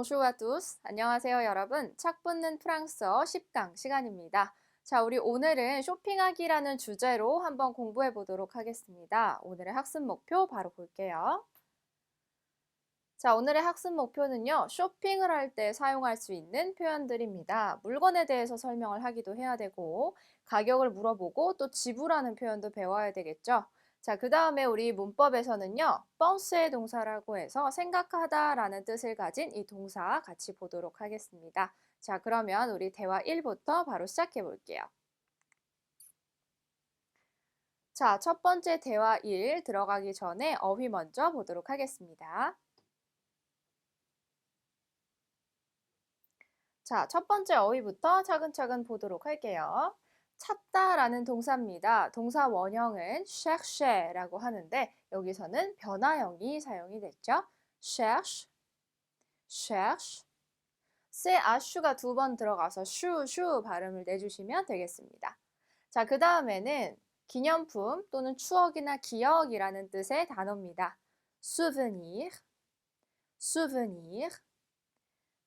Bonjour à tous. 안녕하세요, 여러분. 착 붙는 프랑스어 10강 시간입니다. 자, 우리 오늘은 쇼핑하기라는 주제로 한번 공부해 보도록 하겠습니다. 오늘의 학습 목표 바로 볼게요. 자, 오늘의 학습 목표는요, 쇼핑을 할 때 사용할 수 있는 표현들입니다. 물건에 대해서 설명을 하기도 해야 되고, 가격을 물어보고 또 지불하는 표현도 배워야 되겠죠. 자, 그 다음에 우리 문법에서는요, pense의 동사라고 해서 생각하다라는 뜻을 가진 이 동사 같이 보도록 하겠습니다. 자, 그러면 우리 대화 1부터 바로 시작해 볼게요. 자, 첫 번째 대화 1 들어가기 전에 어휘 먼저 보도록 하겠습니다. 자, 첫 번째 어휘부터 차근차근 보도록 할게요. 찾다라는 동사입니다. 동사 원형은 chercher라고 하는데 여기서는 변화형이 사용이 됐죠. cherche, cherche. ch,가 두 번 들어가서 슈 발음을 내주시면 되겠습니다. 자, 그 다음에는 기념품 또는 추억이나 기억이라는 뜻의 단어입니다. souvenir, souvenir.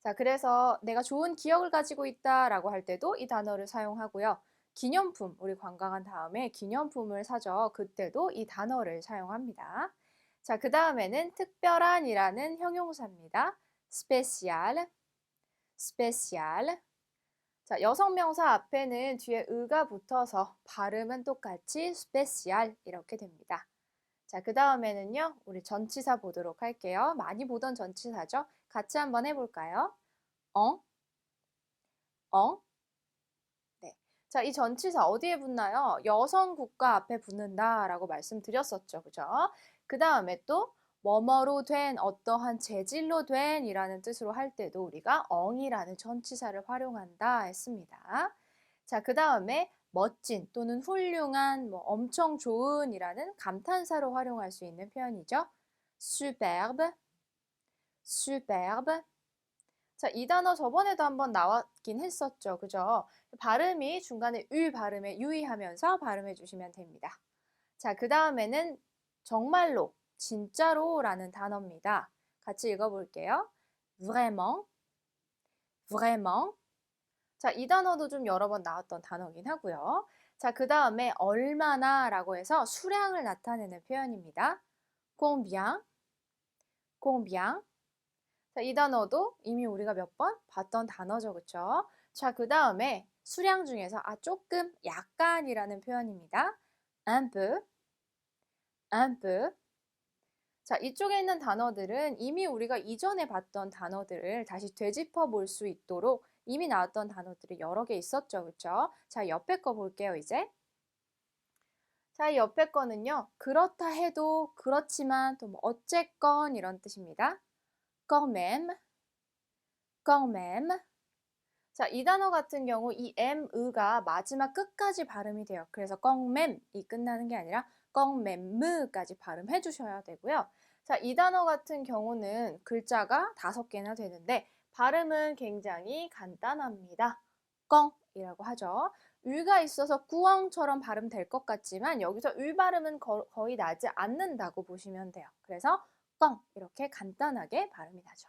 자, 그래서 내가 좋은 기억을 가지고 있다라고 할 때도 이 단어를 사용하고요. 기념품, 우리 관광한 다음에 기념품을 사죠. 그때도 이 단어를 사용합니다. 자, 그 다음에는 특별한이라는 형용사입니다. spécial, spécial. 자, 여성명사 앞에는 뒤에 의가 붙어서 발음은 똑같이 spécial 이렇게 됩니다. 자, 그 다음에는요, 우리 전치사 보도록 할게요. 많이 보던 전치사죠? 같이 한번 해볼까요? 네. 자, 이 전치사 어디에 붙나요? 여성 국가 앞에 붙는다라고 말씀드렸었죠. 그죠? 그 다음에 또 뭐뭐로 된, 어떠한 재질로 된 이라는 뜻으로 할 때도 우리가 엉이라는 전치사를 활용한다 했습니다. 자, 그 다음에 멋진 또는 훌륭한, 엄청 좋은 이라는 감탄사로 활용할 수 있는 표현이죠. superbe, superbe. 자, 이 단어 저번에도 한번 나왔긴 했었죠. 그죠? 발음이 중간에 Ü 발음에 유의하면서 발음해 주시면 됩니다. 자, 그 다음에는 정말로, 진짜로라는 단어입니다. 같이 읽어볼게요. vraiment, vraiment. 자, 이 단어도 좀 여러 번 나왔던 단어긴 하고요. 자, 그 다음에 얼마나라고 해서 수량을 나타내는 표현입니다. combien, combien. 자, 이 단어도 이미 우리가 몇 번 봤던 단어죠. 그쵸? 자, 그 다음에 수량 중에서 조금, 약간이라는 표현입니다. un peu, un peu. 자, 이쪽에 있는 단어들은 이미 우리가 이전에 봤던 단어들을 다시 되짚어 볼 수 있도록 이미 나왔던 단어들이 여러 개 있었죠. 그쵸? 자, 옆에 거 볼게요, 이제. 자, 이 옆에 거는요. 그렇다 해도, 그렇지만, 또 어쨌건 이런 뜻입니다. quand même, quand même. 자, 이 단어 같은 경우 이 m의가 마지막 끝까지 발음이 돼요. 그래서 껑맴이 끝나는 게 아니라 껑맴무까지 발음해 주셔야 되고요. 자, 이 단어 같은 경우는 글자가 5개나 되는데 발음은 굉장히 간단합니다. 껑이라고 하죠. 의가 있어서 꾸엉처럼 발음될 것 같지만 여기서 의 발음은 거의 나지 않는다고 보시면 돼요. 그래서 껑 이렇게 간단하게 발음이 나죠.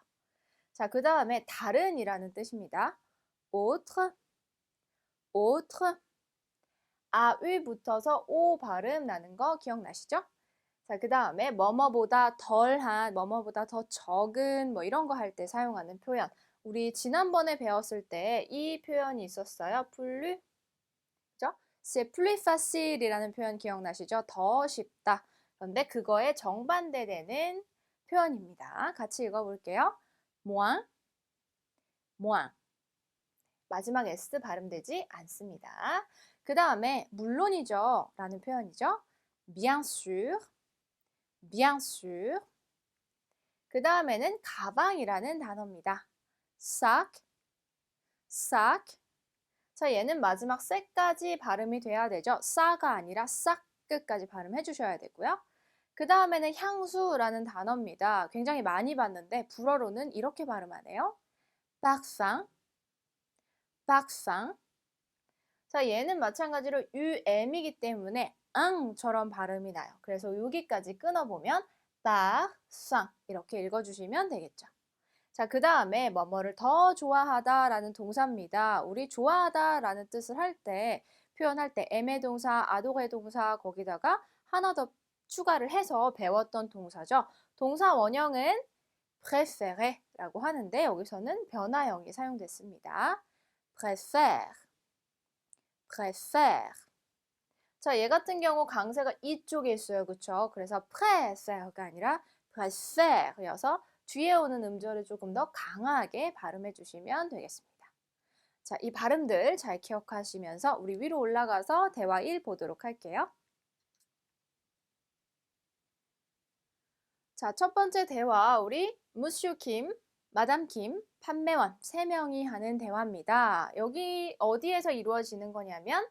자, 그 다음에 다른이라는 뜻입니다. autre, autre. 아의 붙어서 오 발음 나는 거 기억나시죠? 자, 그 다음에 뭐뭐보다 덜한, 뭐뭐보다 더 적은 이런 거 할 때 사용하는 표현. 우리 지난번에 배웠을 때 이 표현이 있었어요. plus, 그죠? c'est plus facile이라는 표현 기억나시죠? 더 쉽다. 그런데 그거에 정반대 되는 표현입니다. 같이 읽어볼게요. moins, moins. 마지막 S 발음되지 않습니다. 그 다음에 물론이죠 라는 표현이죠. bien sûr, bien sûr. 그 다음에는 가방이라는 단어입니다. sac, sac. 자, 얘는 마지막 쎄까지 발음이 돼야 되죠. 싸가 아니라 싹 끝까지 발음해 주셔야 되고요. 그 다음에는 향수라는 단어입니다. 굉장히 많이 봤는데 불어로는 이렇게 발음하네요. parfum, parfum. 자, 얘는 마찬가지로 UM이기 때문에 응처럼 발음이 나요. 그래서 여기까지 끊어보면 parfum 이렇게 읽어주시면 되겠죠. 자, 그 다음에 뭐뭐를 더 좋아하다라는 동사입니다. 우리 좋아하다라는 뜻을 할 때, 표현할 때 애매 동사, 아도게 동사 거기다가 하나 더 추가를 해서 배웠던 동사죠. 동사 원형은 préfére라고 하는데 여기서는 변화형이 사용됐습니다. préfère, préfère. 자, 얘 같은 경우 강세가 이쪽에 있어요. 그쵸? 그래서 préfére가 아니라 préfére여서 뒤에 오는 음절을 조금 더 강하게 발음해 주시면 되겠습니다. 자, 이 발음들 잘 기억하시면서 우리 위로 올라가서 대화 1 보도록 할게요. 자, 첫 번째 대화 우리 무슈 김, 마담 김, 판매원 3명이 하는 대화입니다. 여기 어디에서 이루어지는 거냐면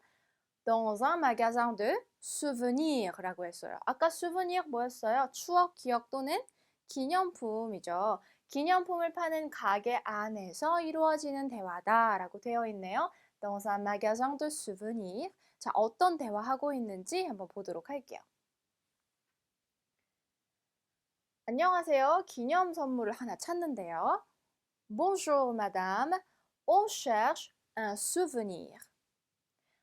dans un magasin de souvenir라고 했어요. 아까 souvenir 뭐였어요? 추억, 기억 또는 기념품이죠. 기념품을 파는 가게 안에서 이루어지는 대화다라고 되어 있네요. dans un magasin de souvenir. 자, 어떤 대화하고 있는지 한번 보도록 할게요. 안녕하세요. 기념 선물을 하나 찾는데요. Bonjour, madame. On cherche un souvenir.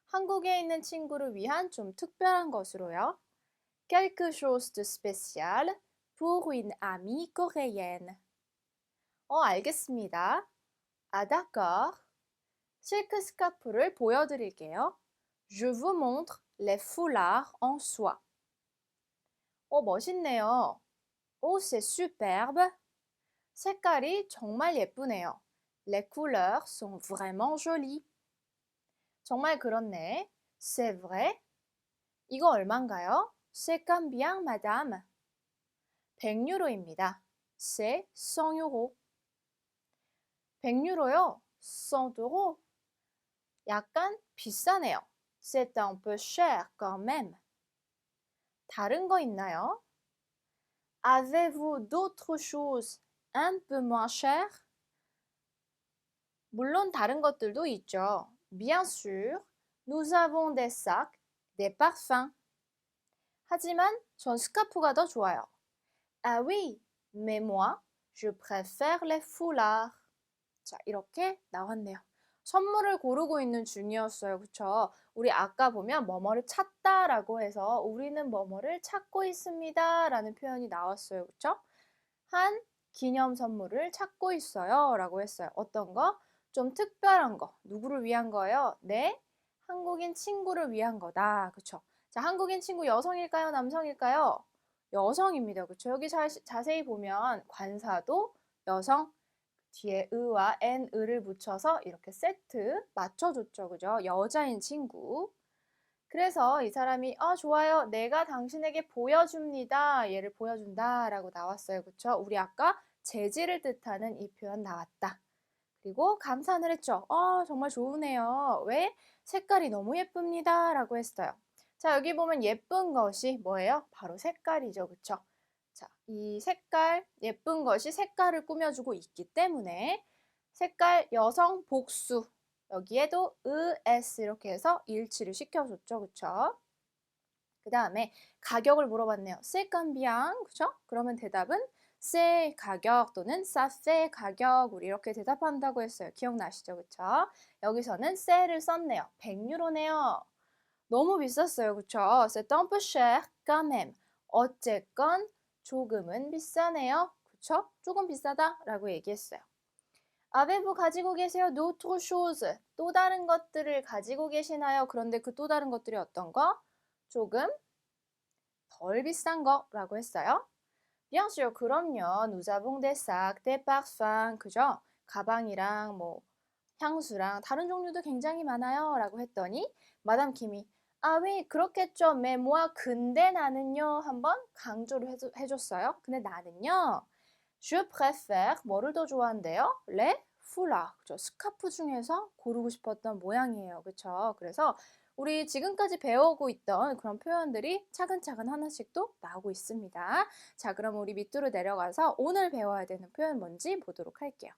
한국에 있는 친구를 위한 좀 특별한 것으로요. Quelque chose de spécial pour une amie coréenne. 알겠습니다. Ah, d'accord. 실크 스카프를 보여드릴게요. Je vous montre les foulards en soie. 멋있네요. Oh, c'est superbe. 색깔이 정말 예쁘네요. Les couleurs sont vraiment jolies. 정말 그렇네. C'est vrai. 이거 얼만가요? C'est combien, madame? 100유로입니다. C'est 100 euros. 100유로요? 100 euros? 약간 비싸네요. C'est un peu cher quand même. 다른 거 있나요? Avez-vous d'autres choses un peu moins chères? 물론 다른 것들도 있죠. Bien sûr, nous avons des sacs, des parfums. 하지만 전 스카프가 더 좋아요. Ah oui, mais moi, je préfère les foulards. 자, 이렇게 나왔네요. 선물을 고르고 있는 중이었어요. 그쵸? 우리 아까 보면 뭐뭐를 찾다라고 해서 우리는 뭐뭐를 찾고 있습니다 라는 표현이 나왔어요. 그쵸? 한 기념 선물을 찾고 있어요 라고 했어요. 어떤 거? 좀 특별한 거. 누구를 위한 거예요? 네, 한국인 친구를 위한 거다. 그쵸? 자, 한국인 친구 여성일까요? 남성일까요? 여성입니다. 그쵸? 여기 자세히 보면 관사도 여성, 뒤에 의와 은을 붙여서 이렇게 세트 맞춰줬죠. 그죠? 여자인 친구. 그래서 이 사람이 좋아요. 내가 당신에게 보여줍니다. 얘를 보여준다 라고 나왔어요. 그쵸? 우리 아까 재질을 뜻하는 이 표현 나왔다. 그리고 감탄을 했죠. 정말 좋으네요. 왜? 색깔이 너무 예쁩니다. 라고 했어요. 자, 여기 보면 예쁜 것이 뭐예요? 바로 색깔이죠. 그쵸? 자, 이 색깔, 예쁜 것이 색깔을 꾸며주고 있기 때문에 색깔 여성 복수. 여기에도 es 이렇게 해서 일치를 시켜줬죠. 그쵸? 그 다음에 가격을 물어봤네요. C'est combien? 그쵸? 그러면 대답은 c'est 가격 또는 ça fait 가격 우리 이렇게 대답한다고 했어요. 기억나시죠? 그쵸? 여기서는 c'est,를 썼네요. 100유로네요. 너무 비쌌어요. 그쵸? C'est un peu cher quand même. 어쨌건 조금은 비싸네요. 그쵸? 조금 비싸다 라고 얘기했어요. Avez-vous 가지고 계세요? d'autres choses. 또 다른 것들을 가지고 계시나요? 그런데 그 또 다른 것들이 어떤 거? 조금 덜 비싼 거라고 했어요. Bien sûr, 그럼요. Nous avons des sacs, des parfums. 그죠? 가방이랑 뭐 향수랑 다른 종류도 굉장히 많아요. 라고 했더니 마담 킴이 oui, 그렇겠죠. mais moi, 근데 나는요. 한번 강조를 해줬어요. 근데 나는요. Je préfère 뭐를 더 좋아한대요? les foulards. 그죠? 스카프 중에서 고르고 싶었던 모양이에요. 그쵸? 그래서 우리 지금까지 배우고 있던 그런 표현들이 차근차근 하나씩 또 나오고 있습니다. 자, 그럼 우리 밑으로 내려가서 오늘 배워야 되는 표현 뭔지 보도록 할게요.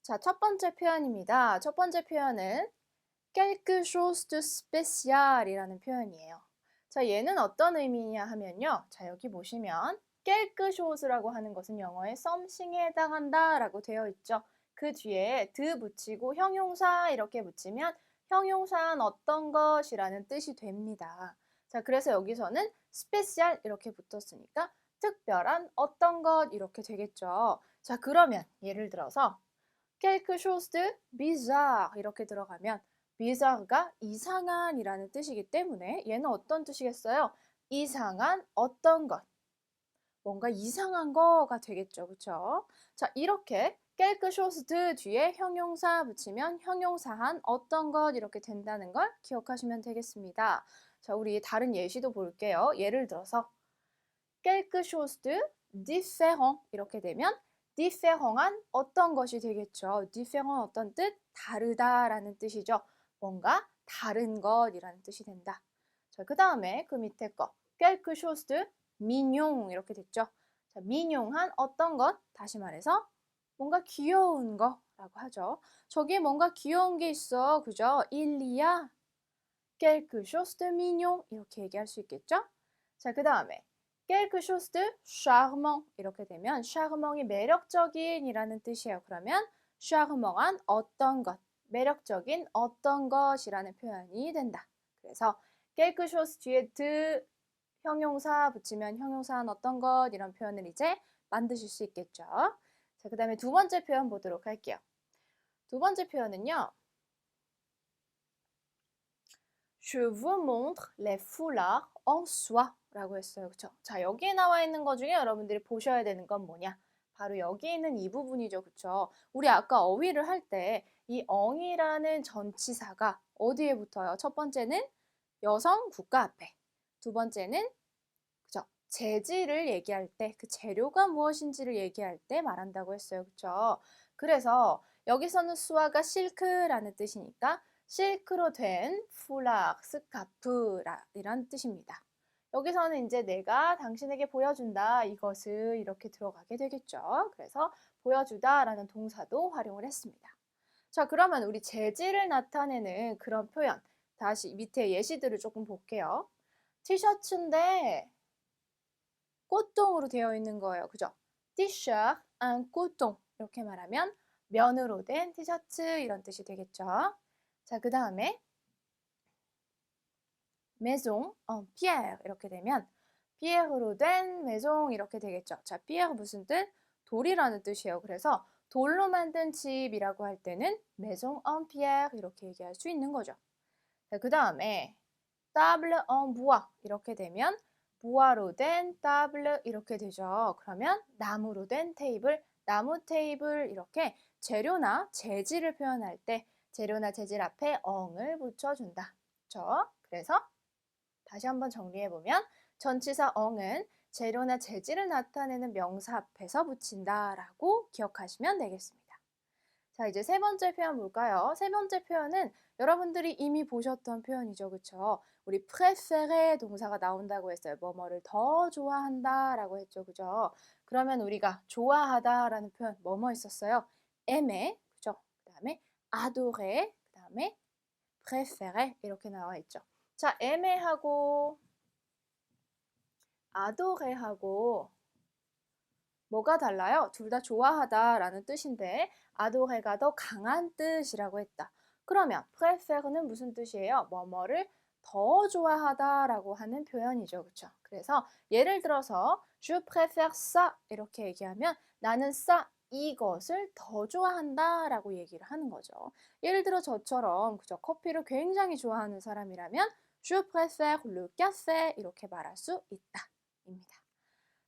자, 첫 번째 표현입니다. 첫 번째 표현은 quelque chose de spécial이라는 표현이에요. 자, 얘는 어떤 의미냐 하면요. 자, 여기 보시면 quelque chose라고 하는 것은 영어의 something에 해당한다 라고 되어 있죠. 그 뒤에 드 붙이고 형용사 이렇게 붙이면 형용사한 어떤 것이라는 뜻이 됩니다. 자, 그래서 여기서는 스페셜 이렇게 붙었으니까 특별한 어떤 것 이렇게 되겠죠. 자, 그러면 예를 들어서 quelque chose de bizarre 이렇게 들어가면 bizarre가 이상한이라는 뜻이기 때문에 얘는 어떤 뜻이겠어요? 이상한 어떤 것. 뭔가 이상한 거가 되겠죠. 그렇죠? 자, 이렇게 quelque chose de 뒤에 형용사 붙이면 형용사한 어떤 것 이렇게 된다는 걸 기억하시면 되겠습니다. 자, 우리 다른 예시도 볼게요. 예를 들어서 quelque chose de différent 이렇게 되면 différent한 어떤 것이 되겠죠. différent 어떤 뜻? 다르다라는 뜻이죠. 뭔가 다른 것이라는 뜻이 된다. 자, 그 다음에 그 밑에 거 quelque chose de mignon 이렇게 됐죠. 자, mignon한 어떤 것? 다시 말해서 뭔가 귀여운 거라고 하죠. 저기 뭔가 귀여운 게 있어. 그죠? il y a quelque chose de mignon 이렇게 얘기할 수 있겠죠? 자, 그 다음에 quelque chose de charmant 이렇게 되면 charmant이 매력적인 이라는 뜻이에요. 그러면 charmant한 어떤 것, 매력적인 어떤 것이라는 표현이 된다. 그래서 quelque chose 뒤에 de 형용사 붙이면 형용사한 어떤 것 이런 표현을 이제 만드실 수 있겠죠. 자, 그 다음에 두 번째 표현 보도록 할게요. 두 번째 표현은요. Je vous montre les foulards en soie 라고 했어요. 그쵸? 자, 여기에 나와 있는 것 중에 여러분들이 보셔야 되는 건 뭐냐? 바로 여기 있는 이 부분이죠. 그쵸? 우리 아까 어휘를 할 때 이 엉이라는 전치사가 어디에 붙어요? 첫 번째는 여성 국가 앞에. 두 번째는 그죠? 재질을 얘기할 때 그 재료가 무엇인지를 얘기할 때 말한다고 했어요. 그쵸? 그래서 여기서는 수아가 실크라는 뜻이니까 실크로 된 풀락, 스카프이란 뜻입니다. 여기서는 이제 내가 당신에게 보여준다 이것을 이렇게 들어가게 되겠죠. 그래서 보여주다라는 동사도 활용을 했습니다. 자, 그러면 우리 재질을 나타내는 그런 표현 다시 밑에 예시들을 조금 볼게요. 티셔츠인데 코똥으로 되어 있는 거예요. 그죠? 티셔츠 안 코똥 이렇게 말하면 면으로 된 티셔츠 이런 뜻이 되겠죠. 자, 그 다음에 maison en pierre 이렇게 되면 피에르로 된 메종 이렇게 되겠죠. 자, 피에르 무슨 뜻? 돌이라는 뜻이에요. 그래서 돌로 만든 집이라고 할 때는 maison en pierre 이렇게 얘기할 수 있는 거죠. 자, 그 다음에 table en bois 이렇게 되면 보아로 된 table 이렇게 되죠. 그러면 나무로 된 테이블, 나무 테이블 이렇게 재료나 재질을 표현할 때 재료나 재질 앞에 엉을 붙여준다. 그렇죠? 그래서 다시 한번 정리해보면 전치사 엉은 재료나 재질을 나타내는 명사 앞에서 붙인다라고 기억하시면 되겠습니다. 자, 이제 세 번째 표현 볼까요? 세 번째 표현은 여러분들이 이미 보셨던 표현이죠. 그쵸? 우리 préférer 동사가 나온다고 했어요. 뭐뭐를 더 좋아한다 라고 했죠. 그죠? 그러면 우리가 좋아하다 라는 표현 뭐뭐 있었어요? aimer, 그죠? 그 다음에 adorer, 그 다음에 préférer 이렇게 나와 있죠. 자, aimer하고 adorer하고 뭐가 달라요? 둘 다 좋아하다라는 뜻인데 아도레가 더 강한 뜻이라고 했다. 그러면 préfére는 무슨 뜻이에요? 뭐뭐를 더 좋아하다라고 하는 표현이죠. 그렇죠? 그래서 예를 들어서 je préfère ça 이렇게 얘기하면 나는 ça 이것을 더 좋아한다라고 얘기를 하는 거죠. 예를 들어 저처럼 그죠? 커피를 굉장히 좋아하는 사람이라면 je préfère le café 이렇게 말할 수 있다. 입니다.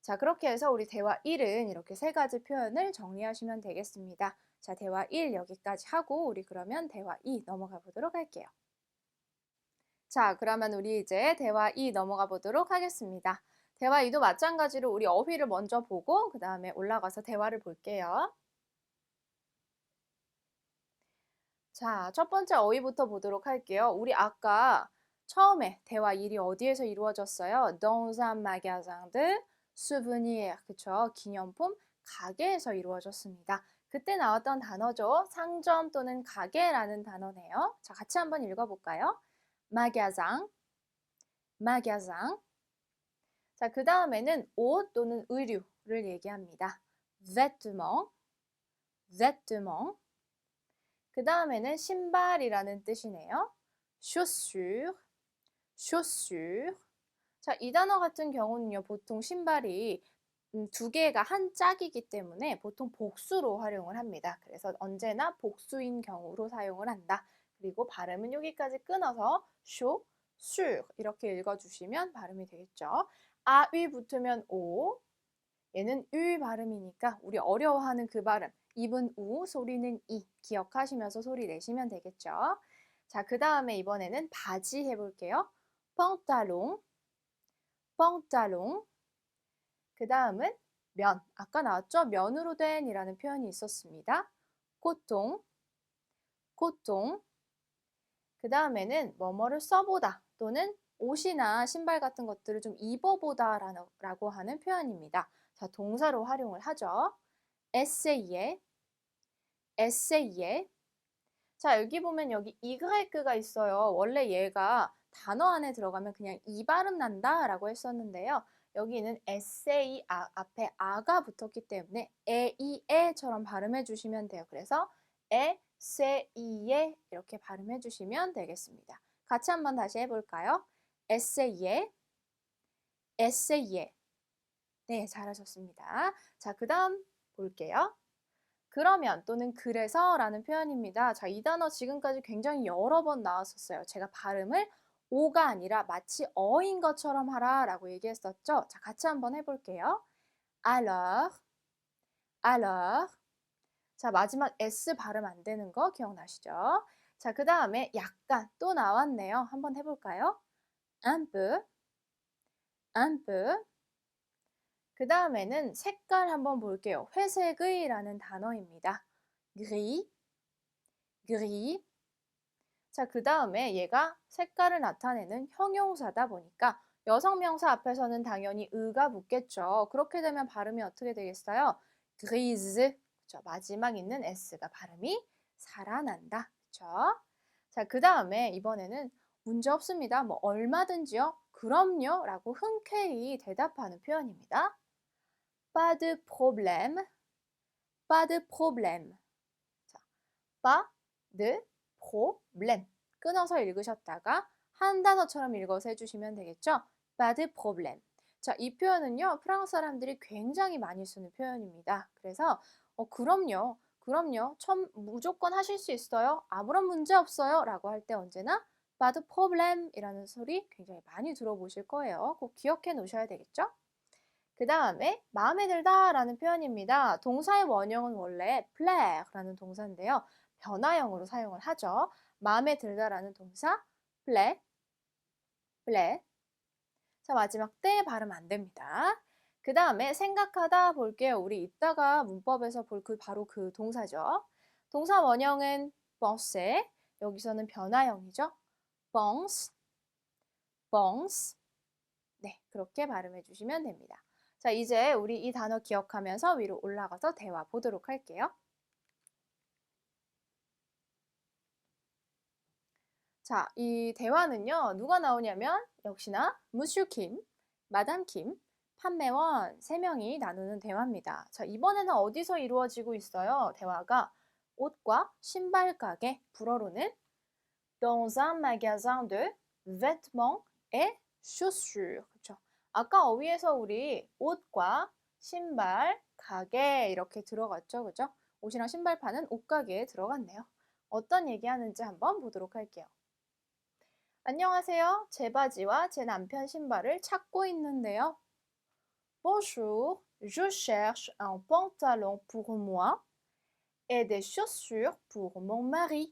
자, 그렇게 해서 우리 대화 1은 이렇게 세 가지 표현을 정리하시면 되겠습니다. 자, 대화 1 여기까지 하고 우리 그러면 대화 2 넘어가 보도록 할게요. 자, 그러면 우리 이제 대화 2 넘어가 보도록 하겠습니다. 대화 2도 마찬가지로 우리 어휘를 먼저 보고 그 다음에 올라가서 대화를 볼게요. 자, 첫 번째 어휘부터 보도록 할게요. 우리 아까 처음에 대화 1이 어디에서 이루어졌어요? Dans un magasin de souvenir, 그쵸? 기념품 가게에서 이루어졌습니다. 그때 나왔던 단어죠. 상점 또는 가게라는 단어네요. 자, 같이 한번 읽어볼까요? magasin, magasin. 자, 그 다음에는 옷 또는 의류를 얘기합니다. vêtement, vêtement. 그 다음에는 신발이라는 뜻이네요. chaussure, chaussure. 자, 이 단어 같은 경우는요, 보통 신발이 두 개가 한 짝이기 때문에 보통 복수로 활용을 합니다. 그래서 언제나 복수인 경우로 사용을 한다. 그리고 발음은 여기까지 끊어서 chaussure 이렇게 읽어주시면 발음이 되겠죠. 아위 붙으면 오, 얘는 을 발음이니까 우리 어려워하는 그 발음, 입은 우, 소리는 이 기억하시면서 소리 내시면 되겠죠. 자, 그 다음에 이번에는 바지 해볼게요. pantalon, pantalon. 그 다음은 면, 아까 나왔죠? 면으로 된 이라는 표현이 있었습니다. coton, coton. 그 다음에는 뭐뭐를 써보다 또는 옷이나 신발 같은 것들을 좀 입어보다 라고 하는 표현입니다. 자, 동사로 활용을 하죠. essayer, essayer. 자, 여기 보면 여기 이그가 있어요. 원래 얘가 단어 안에 들어가면 그냥 이 발음 난다 라고 했었는데요. 여기는 에세이 앞에 아가 붙었기 때문에 에이에처럼 발음해 주시면 돼요. 그래서 에세이에 이렇게 발음해 주시면 되겠습니다. 같이 한번 다시 해볼까요? 에세이에, 에세이에. 네, 잘하셨습니다. 자, 그 다음 볼게요. 그러면 또는 그래서 라는 표현입니다. 자, 이 단어 지금까지 굉장히 여러 번 나왔었어요. 제가 발음을 오가 아니라 마치 어인 것처럼 하라 라고 얘기했었죠. 자, 같이 한번 해볼게요. alors, alors. 자, 마지막 S 발음 안 되는 거 기억나시죠? 자, 그 다음에 약간 또 나왔네요. 한번 해볼까요? un peu, un peu. 그 다음에는 색깔 한번 볼게요. 회색의 라는 단어입니다. gris, gris. 자, 그 다음에 얘가 색깔을 나타내는 형용사다 보니까 여성 명사 앞에서는 당연히 의가 붙겠죠. 그렇게 되면 발음이 어떻게 되겠어요? grise. 그쵸? 마지막 있는 s가 발음이 살아난다. 그쵸? 자, 그 다음에 이번에는 문제 없습니다. 뭐 얼마든지요. 그럼요. 라고 흔쾌히 대답하는 표현입니다. pas de problème, pas de problème. 자, pas de problème. 끊어서 읽으셨다가 한 단어처럼 읽어서 해주시면 되겠죠? pas de problème. 자, 이 표현은요, 프랑스 사람들이 굉장히 많이 쓰는 표현입니다. 그래서 그럼요, 그럼요, 무조건 하실 수 있어요. 아무런 문제 없어요. 라고 할 때 언제나 pas de problème 이라는 소리 굉장히 많이 들어보실 거예요. 꼭 기억해 놓으셔야 되겠죠? 그 다음에 마음에 들다 라는 표현입니다. 동사의 원형은 원래 plaire라는 동사인데요. 변화형으로 사용을 하죠. 마음에 들다라는 동사 plaire, plaire. 자, 마지막 때 발음 안 됩니다. 그 다음에 생각하다 볼게요. 우리 이따가 문법에서 볼 바로 그 동사죠. 동사 원형은 penser, 여기서는 변화형이죠. pense, pense. 네, 그렇게 발음해 주시면 됩니다. 자, 이제 우리 이 단어 기억하면서 위로 올라가서 대화 보도록 할게요. 자, 이 대화는요, 누가 나오냐면 역시나 무슈 킴, 마담 킴, 판매원 3명이 나누는 대화입니다. 자, 이번에는 어디서 이루어지고 있어요? 대화가 옷과 신발 가게, 불어로는 dans un magasin de vêtements et chaussures. 그렇죠? 아까 어휘에서 우리 옷과 신발, 가게 이렇게 들어갔죠. 그죠? 옷이랑 신발 파는 옷가게에 들어갔네요. 어떤 얘기하는지 한번 보도록 할게요. 안녕하세요. 제 바지와 제 남편 신발을 찾고 있는데요. Bonjour, je cherche un pantalon pour moi et des chaussures pour mon mari.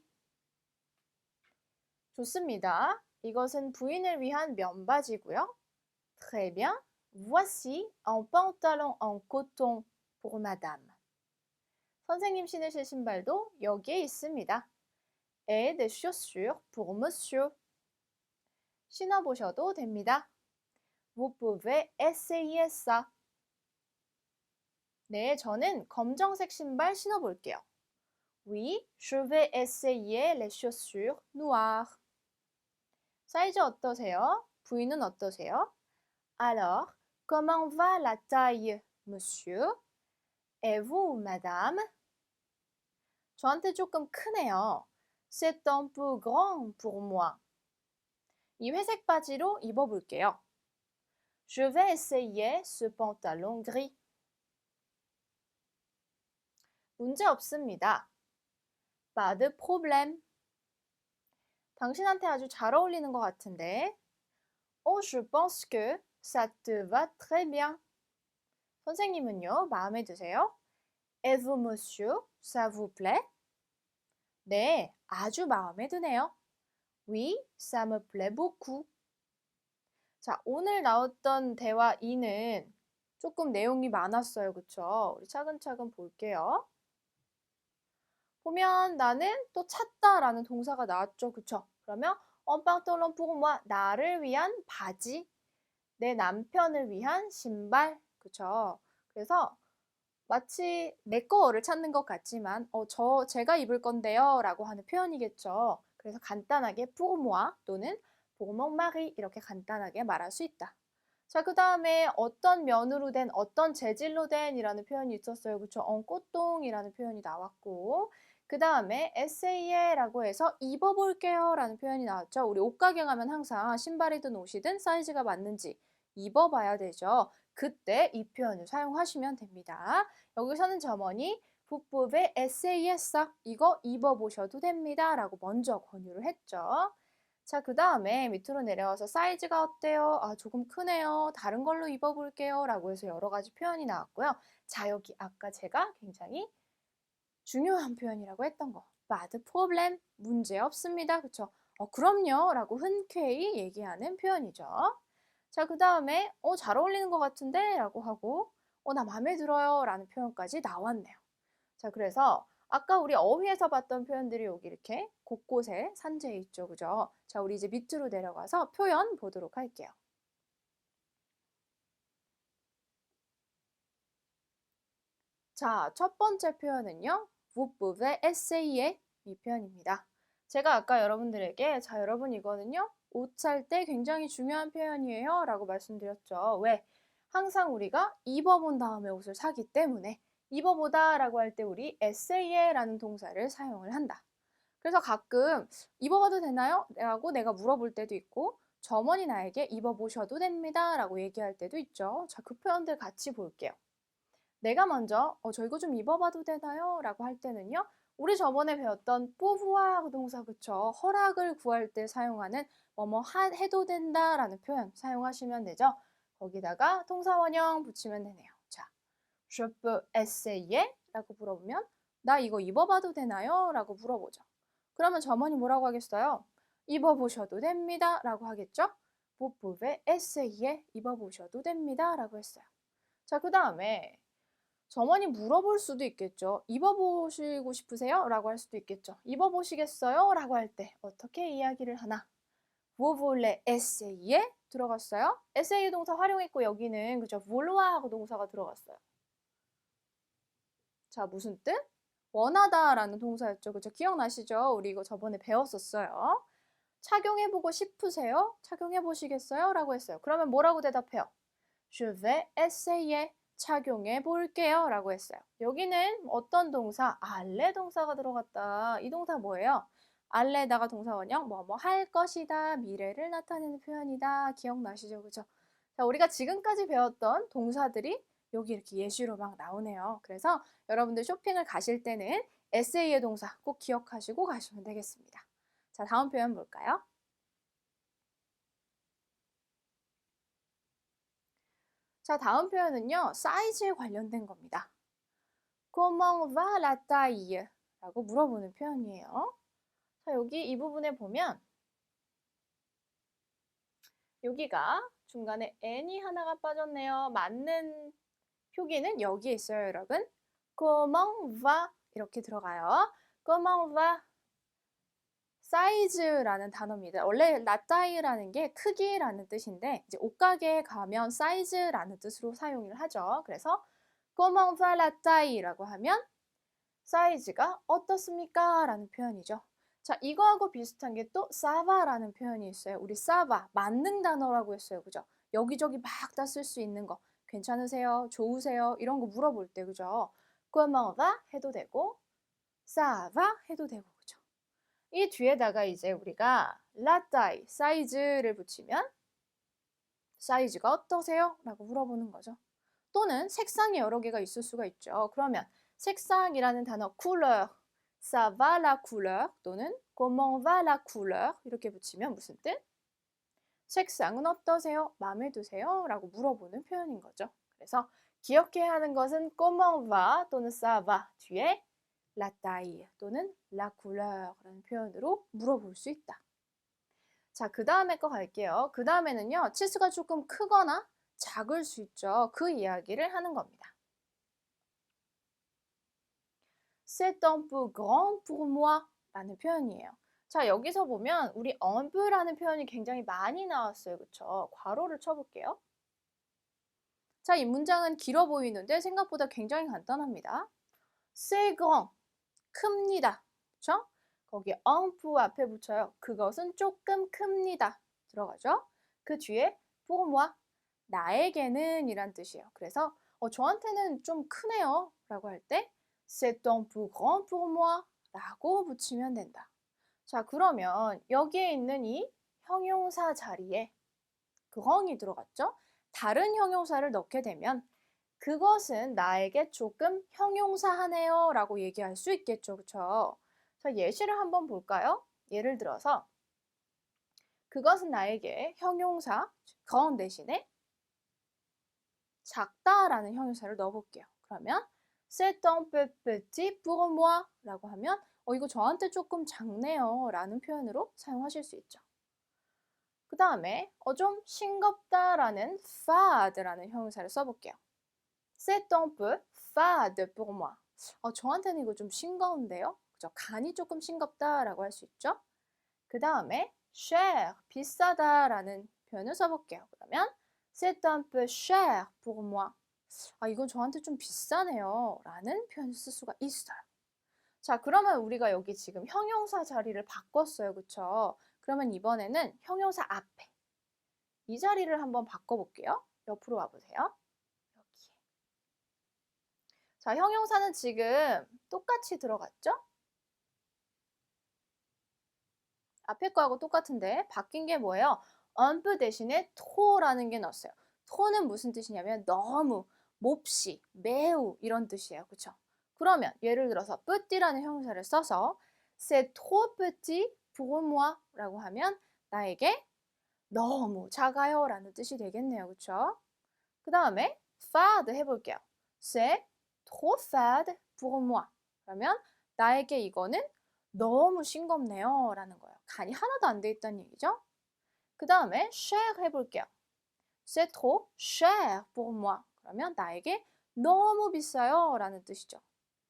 좋습니다. 이것은 부인을 위한 면바지고요. Très bien. Voici un pantalon en coton pour madame. 선생님 신으실 신발도 여기에 있습니다. Et des chaussures pour monsieur. 신어보셔도 됩니다. Vous pouvez essayer ça. 네, 저는 검정색 신발 신어볼게요. Oui, je vais essayer les chaussures noires. 사이즈 어떠세요? 부위는 어떠세요? Alors, comment va la taille, monsieur? Et vous, madame? 저한테 조금 크네요. C'est un peu grand pour moi. 이 회색 바지로 입어볼게요. Je vais essayer ce pantalon gris. 문제 없습니다. Pas de problème. 당신한테 아주 잘 어울리는 것 같은데. Oh, je pense que ça te va très bien. 선생님은요, 마음에 드세요? Et vous, monsieur, ça vous plaît? 네, 아주 마음에 드네요. Oui, ça me plaît beaucoup. 자, 오늘 나왔던 대화 2는 조금 내용이 많았어요. 그쵸? 우리 차근차근 볼게요. 보면 나는 또 찾다라는 동사가 나왔죠. 그쵸? 그러면 un pantalon pour moi, 나를 위한 바지, 내 남편을 위한 신발. 그쵸? 그래서 마치 내 거를 찾는 것 같지만 제가 입을 건데요 라고 하는 표현이겠죠. 그래서 간단하게 pour moi 또는 pour mon mari 이렇게 간단하게 말할 수 있다. 자, 그 다음에 어떤 면으로 된, 어떤 재질로 된 이라는 표현이 있었어요. 그쵸? 꽃동이라는 표현이 나왔고 그 다음에 SA라고 해서 입어볼게요 라는 표현이 나왔죠. 우리 옷가게 가면 항상 신발이든 옷이든 사이즈가 맞는지 입어봐야 되죠. 그때 이 표현을 사용하시면 됩니다. 여기서는 점원이 북부의 SAS 이거 입어보셔도 됩니다 라고 먼저 권유를 했죠. 자, 그 다음에 밑으로 내려와서 사이즈가 어때요? 아, 조금 크네요. 다른 걸로 입어볼게요 라고 해서 여러 가지 표현이 나왔고요. 자, 여기 아까 제가 굉장히 중요한 표현이라고 했던 거. Pas de problème. 문제 없습니다. 그쵸? 그럼요 라고 흔쾌히 얘기하는 표현이죠. 자, 그 다음에 잘 어울리는 것 같은데 라고 하고 나 마음에 들어요 라는 표현까지 나왔네요. 자, 그래서 아까 우리 어휘에서 봤던 표현들이 여기 이렇게 곳곳에 산재해 있죠. 그죠? 자, 우리 이제 밑으로 내려가서 표현 보도록 할게요. 자, 첫 번째 표현은요. vous pouvez essayer 이 표현입니다. 제가 아까 여러분들에게 자, 여러분 이거는요. 옷 살 때 굉장히 중요한 표현이에요 라고 말씀드렸죠. 왜? 항상 우리가 입어본 다음에 옷을 사기 때문에 입어보다 라고 할 때 우리 essay라는 동사를 사용을 한다. 그래서 가끔 입어봐도 되나요? 라고 내가 물어볼 때도 있고 점원이 나에게 입어보셔도 됩니다 라고 얘기할 때도 있죠. 자, 그 표현들 같이 볼게요. 내가 먼저 저 이거 좀 입어봐도 되나요? 라고 할 때는요. 우리 저번에 배웠던 pouvoir 동사 그쵸? 허락을 구할 때 사용하는 뭐뭐 해도 된다 라는 표현 사용하시면 되죠. 거기다가 동사원형 붙이면 되네요. 자, je peux essayer? 라고 물어보면 나 이거 입어봐도 되나요? 라고 물어보죠. 그러면 점원이 뭐라고 하겠어요? 입어보셔도 됩니다 라고 하겠죠? Vous pouvez essayer 입어보셔도 됩니다 라고 했어요. 자, 그 다음에 점원이 물어볼 수도 있겠죠. 입어보시고 싶으세요? 라고 할 수도 있겠죠. 입어보시겠어요? 라고 할 때 어떻게 이야기를 하나? Vous voulez essayer? 들어갔어요. essayer 동사 활용했고 여기는 그죠? vouloir 동사가 들어갔어요. 자, 무슨 뜻? 원하다라는 동사였죠. 그죠? 기억나시죠? 우리 이거 저번에 배웠었어요. 착용해보고 싶으세요? 착용해보시겠어요? 라고 했어요. 그러면 뭐라고 대답해요? Je vais essayer. 착용해 볼게요 라고 했어요. 여기는 어떤 동사? 알레 동사가 들어갔다. 이 동사 뭐예요? 알레다가 동사원형 뭐뭐 할 것이다. 미래를 나타내는 표현이다. 기억나시죠? 그죠? 자, 우리가 지금까지 배웠던 동사들이 여기 이렇게 예시로 막 나오네요. 그래서 여러분들 쇼핑을 가실 때는 SA의 동사 꼭 기억하시고 가시면 되겠습니다. 자, 다음 표현 볼까요? 자, 다음 표현은요. 사이즈에 관련된 겁니다. Comment va la taille? 라고 물어보는 표현이에요. 자, 여기 이 부분에 보면 여기가 중간에 n이 하나가 빠졌네요. 맞는 표기는 여기에 있어요, 여러분. Comment va? 이렇게 들어가요. Comment va? 사이즈라는 단어입니다. 원래 라타이라는 게 크기라는 뜻인데 이제 옷가게에 가면 사이즈라는 뜻으로 사용을 하죠. 그래서 comment va la taille라고 하면 사이즈가 어떻습니까? 라는 표현이죠. 자, 이거하고 비슷한 게 또 ça va라는 표현이 있어요. 우리 ça va, 만능 단어라고 했어요. 그죠? 여기저기 막 다 쓸 수 있는 거. 괜찮으세요? 좋으세요? 이런 거 물어볼 때, 그죠? comment va 해도 되고, ça va 해도 되고, 그죠? 이 뒤에다가 이제 우리가 la taille, 사이즈를 붙이면 사이즈가 어떠세요? 라고 물어보는 거죠. 또는 색상이 여러 개가 있을 수가 있죠. 그러면 색상이라는 단어 couleur, ça va la couleur 또는 comment va la couleur 이렇게 붙이면 무슨 뜻? 색상은 어떠세요? 마음에 드세요? 라고 물어보는 표현인 거죠. 그래서 기억해야 하는 것은 comment va 또는 ça va 뒤에 la taille 또는 la couleur라는 표현으로 물어볼 수 있다. 자, 그 다음에 거 갈게요. 그 다음에는요, 치수가 조금 크거나 작을 수 있죠. 그 이야기를 하는 겁니다. C'est un peu grand pour moi 라는 표현이에요. 자, 여기서 보면 우리 un peu라는 표현이 굉장히 많이 나왔어요. 그쵸? 괄호를 쳐볼게요. 자, 이 문장은 길어 보이는데 생각보다 굉장히 간단합니다. C'est grand, 큽니다. 그쵸? 거기 un peu 앞에 붙여요. 그것은 조금 큽니다. 들어가죠? 그 뒤에 pour moi, 나에게는 이란 뜻이에요. 그래서 저한테는 좀 크네요 라고 할 때 C'est un peu grand pour moi 라고 붙이면 된다. 자, 그러면 여기에 있는 이 형용사 자리에 grand이 들어갔죠? 다른 형용사를 넣게 되면 그것은 나에게 조금 형용사하네요 라고 얘기할 수 있겠죠. 그쵸? 자, 예시를 한번 볼까요? 예를 들어서 그것은 나에게 형용사 grand 대신에 작다라는 형용사를 넣어볼게요. 그러면 C'est un peu petit pour moi 라고 하면 이거 저한테 조금 작네요 라는 표현으로 사용하실 수 있죠. 그 다음에 좀 싱겁다라는 fade라는 형용사를 써볼게요. C'est un peu fade pour moi. 저한테는 이거 좀 싱거운데요. 그죠? 간이 조금 싱겁다라고 할 수 있죠. 그 다음에 cher, 비싸다라는 표현을 써볼게요. 그러면 C'est un peu cher pour moi. 이건 저한테 좀 비싸네요 라는 표현을 쓸 수가 있어요. 자, 그러면 우리가 여기 지금 형용사 자리를 바꿨어요. 그쵸? 그러면 이번에는 형용사 앞에 이 자리를 한번 바꿔볼게요. 옆으로 와보세요. 여기. 자, 형용사는 지금 똑같이 들어갔죠? 앞에 거하고 똑같은데 바뀐 게 뭐예요? un peu 대신에 traux라는 게 넣었어요. traux는 무슨 뜻이냐면 너무, 몹시, 매우 이런 뜻이에요. 그쵸? 그러면 예를 들어서 petit라는 형용사를 써서 c'est trop petit pour moi 라고 하면 나에게 너무 작아요 라는 뜻이 되겠네요. 그쵸? 그 다음에 fade 해볼게요. c'est trop fade pour moi 그러면 나에게 이거는 너무 싱겁네요 라는 거예요. 간이 하나도 안 돼 있다는 얘기죠. 그 다음에 cher 해볼게요. C'est trop cher pour moi. 그러면 나에게 너무 비싸요 라는 뜻이죠.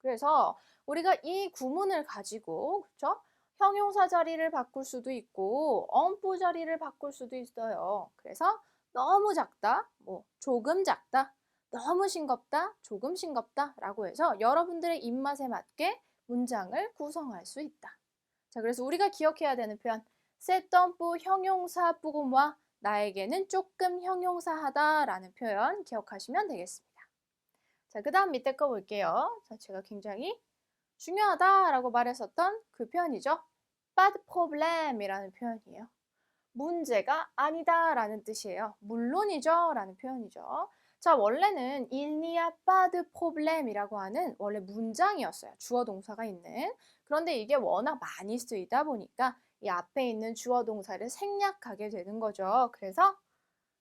그래서 우리가 이 구문을 가지고 그렇죠? 형용사 자리를 바꿀 수도 있고 언부 자리를 바꿀 수도 있어요. 그래서 너무 작다, 조금 작다, 너무 싱겁다, 조금 싱겁다 라고 해서 여러분들의 입맛에 맞게 문장을 구성할 수 있다. 자, 그래서 우리가 기억해야 되는 표현 c'est un peu 형용사 pour moi 나에게는 조금 형용사하다 라는 표현 기억하시면 되겠습니다. 자, 그 다음 밑에 거 볼게요. 자, 제가 굉장히 중요하다라고 말했었던 그 표현이죠. pas de problème 이라는 표현이에요. 문제가 아니다 라는 뜻이에요. 물론이죠 라는 표현이죠. 자, 원래는 il n'y a pas de problème 이라고 하는 원래 문장이었어요. 주어 동사가 있는. 그런데 이게 워낙 많이 쓰이다 보니까 이 앞에 있는 주어 동사를 생략하게 되는 거죠. 그래서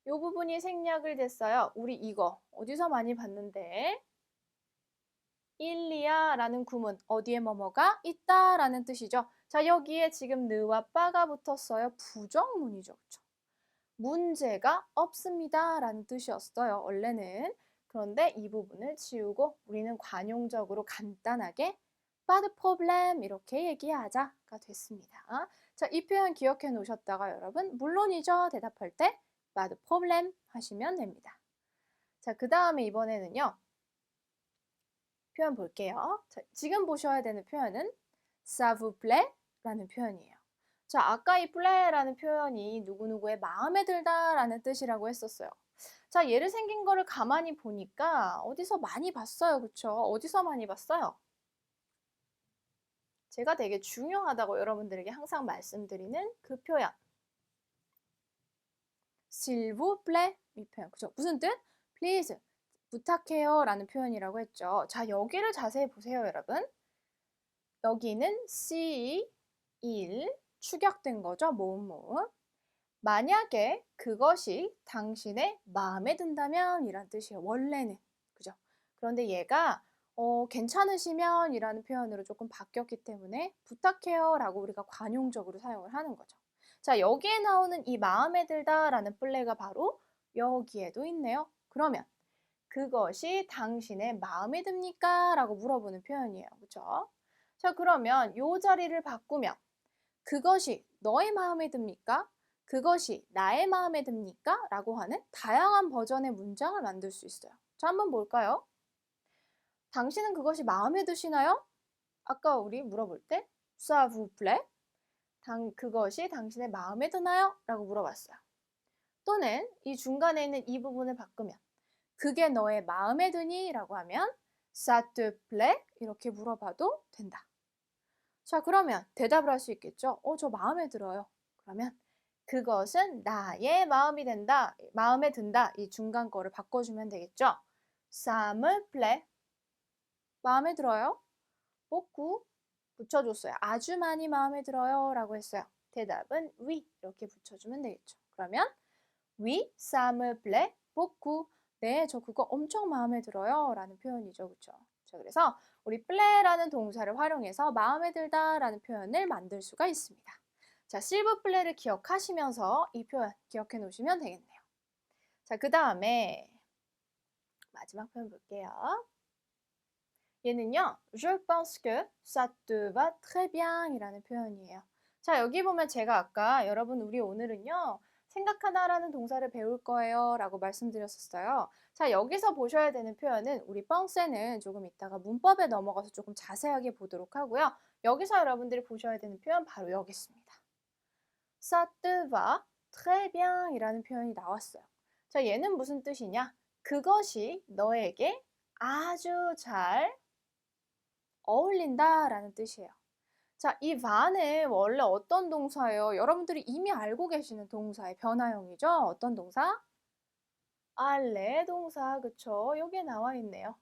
이 부분이 생략을 됐어요. 우리 이거 어디서 많이 봤는데 일리아라는 구문 어디에 뭐뭐가 있다라는 뜻이죠. 자, 여기에 지금 느와 빠가 붙었어요. 부정문이죠. 그렇죠? 문제가 없습니다 라는 뜻이었어요. 원래는. 그런데 이 부분을 지우고 우리는 관용적으로 간단하게 pas de problème 이렇게 얘기하자가 됐습니다. 자, 이 표현 기억해 놓으셨다가 여러분 물론이죠 대답할 때 pas de problème 하시면 됩니다. 자, 그 다음에 이번에는요. 표현 볼게요. 자, 지금 보셔야 되는 표현은 s'il vous plaît 라는 표현이에요. 자, 아까 이 플레이라는 표현이 누구누구의 마음에 들다라는 뜻이라고 했었어요. 자, 예를 생긴 거를 가만히 보니까 어디서 많이 봤어요. 그쵸? 어디서 많이 봤어요? 제가 되게 중요하다고 여러분들에게 항상 말씀드리는 그 표현. s'il vous plaît 이 표현. 그죠? 무슨 뜻? please. 부탁해요 라는 표현이라고 했죠. 자, 여기를 자세히 보세요, 여러분. 여기는 C, 일, 축약된 거죠. 모음. 만약에 그것이 당신의 마음에 든다면 이란 뜻이에요. 원래는. 그죠? 그런데 얘가 괜찮으시면 이라는 표현으로 조금 바뀌었기 때문에 부탁해요 라고 우리가 관용적으로 사용을 하는 거죠. 자, 여기에 나오는 이 마음에 들다 라는 플레이가 바로 여기에도 있네요. 그러면 그것이 당신의 마음에 듭니까? 라고 물어보는 표현이에요. 그죠? 자, 그러면 요 자리를 바꾸면 그것이 너의 마음에 듭니까? 그것이 나의 마음에 듭니까? 라고 하는 다양한 버전의 문장을 만들 수 있어요. 자, 한번 볼까요? 당신은 그것이 마음에 드시나요? 아까 우리 물어볼 때 s'il vous plaît? 그것이 당신의 마음에 드나요? 라고 물어봤어요. 또는 이 중간에 있는 이 부분을 바꾸면 그게 너의 마음에 드니? 라고 하면 ça te plaît? 이렇게 물어봐도 된다. 자, 그러면 대답을 할 수 있겠죠? 저 마음에 들어요. 그러면 그것은 나의 마음이 된다. 마음에 든다. 이 중간 거를 바꿔주면 되겠죠? ça me plaît. 마음에 들어요. beaucoup 붙여줬어요. 아주 많이 마음에 들어요. 라고 했어요. 대답은 oui. 이렇게 붙여주면 되겠죠. 그러면 oui, ça me plaît beaucoup. 네, 저 그거 엄청 마음에 들어요. 라는 표현이죠. 그렇죠? 자, 그래서 우리 플레라는 동사를 활용해서 마음에 들다 라는 표현을 만들 수가 있습니다. 자, 실브 플레를 기억하시면서 이 표현 기억해 놓으시면 되겠네요. 자, 그 다음에 마지막 표현 볼게요. 얘는요, je pense que ça te va très bien 이라는 표현이에요. 자, 여기 보면 제가 아까 여러분 우리 오늘은요, 생각하다라는 동사를 배울 거예요 라고 말씀드렸었어요. 자, 여기서 보셔야 되는 표현은 우리 뻥세는 조금 이따가 문법에 넘어가서 조금 자세하게 보도록 하고요. 여기서 여러분들이 보셔야 되는 표현 바로 여기 있습니다. ça te va très bien 이라는 표현이 나왔어요. 자, 얘는 무슨 뜻이냐? 그것이 너에게 아주 잘 어울린다 라는 뜻이에요. 자, 이 van은 원래 어떤 동사예요? 여러분들이 이미 알고 계시는 동사의 변화형이죠? 어떤 동사? 알레 동사, 그쵸? 여기에 나와 있네요.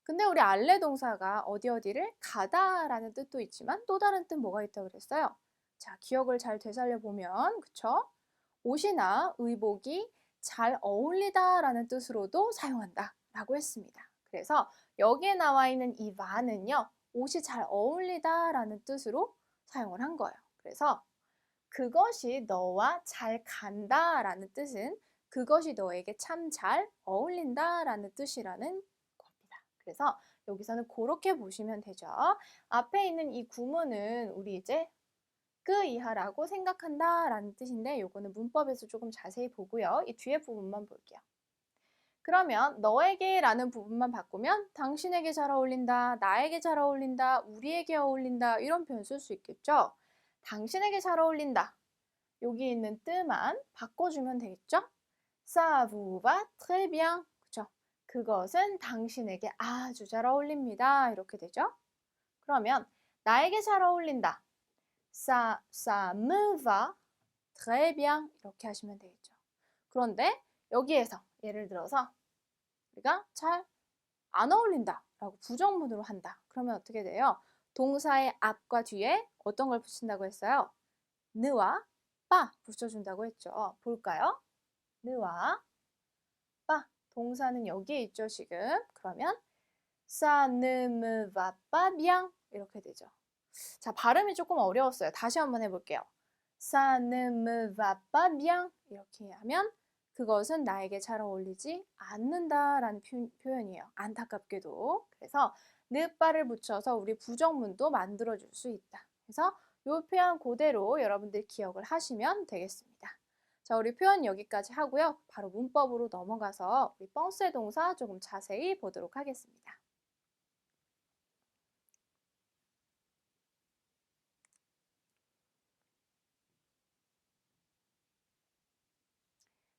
근데 우리 알레 동사가 어디를 가다 라는 뜻도 있지만 또 다른 뜻 뭐가 있다고 그랬어요? 자, 기억을 잘 되살려 보면, 그쵸? 옷이나 의복이 잘 어울리다 라는 뜻으로도 사용한다 라고 했습니다. 그래서 여기에 나와 있는 이 van은요, 옷이 잘 어울리다 라는 뜻으로 사용을 한 거예요. 그래서 그것이 너와 잘 간다 라는 뜻은 그것이 너에게 참 잘 어울린다 라는 뜻이라는 겁니다. 그래서 여기서는 그렇게 보시면 되죠. 앞에 있는 이 구문은 우리 이제 그 이하라고 생각한다 라는 뜻인데 요거는 문법에서 조금 자세히 보고요. 이 뒤에 부분만 볼게요. 그러면 너에게 라는 부분만 바꾸면 당신에게 잘 어울린다, 나에게 잘 어울린다, 우리에게 어울린다 이런 표현 쓸 수 있겠죠? 당신에게 잘 어울린다. 여기 있는 뜻만 바꿔주면 되겠죠? Ça vous va très bien. 그쵸? 그것은 당신에게 아주 잘 어울립니다. 이렇게 되죠? 그러면 나에게 잘 어울린다. ça me va très bien. 이렇게 하시면 되겠죠. 그런데 여기에서 예를 들어서 우리가 잘 안 어울린다 라고 부정문으로 한다. 그러면 어떻게 돼요? 동사의 앞과 뒤에 어떤 걸 붙인다고 했어요? 느와 빠 붙여준다고 했죠. 볼까요? 느와 빠 동사는 여기에 있죠 지금. 그러면 ça ne me va pas bien 이렇게 되죠. 자, 발음이 조금 어려웠어요. 다시 한번 해볼게요. ça ne me va pas bien 이렇게 하면 그것은 나에게 잘 어울리지 않는다라는 표현이에요. 안타깝게도. 그래서 느빠를 붙여서 우리 부정문도 만들어줄 수 있다. 그래서 이 표현 그대로 여러분들 기억을 하시면 되겠습니다. 자, 우리 표현 여기까지 하고요. 바로 문법으로 넘어가서 우리 뻥세 동사 조금 자세히 보도록 하겠습니다.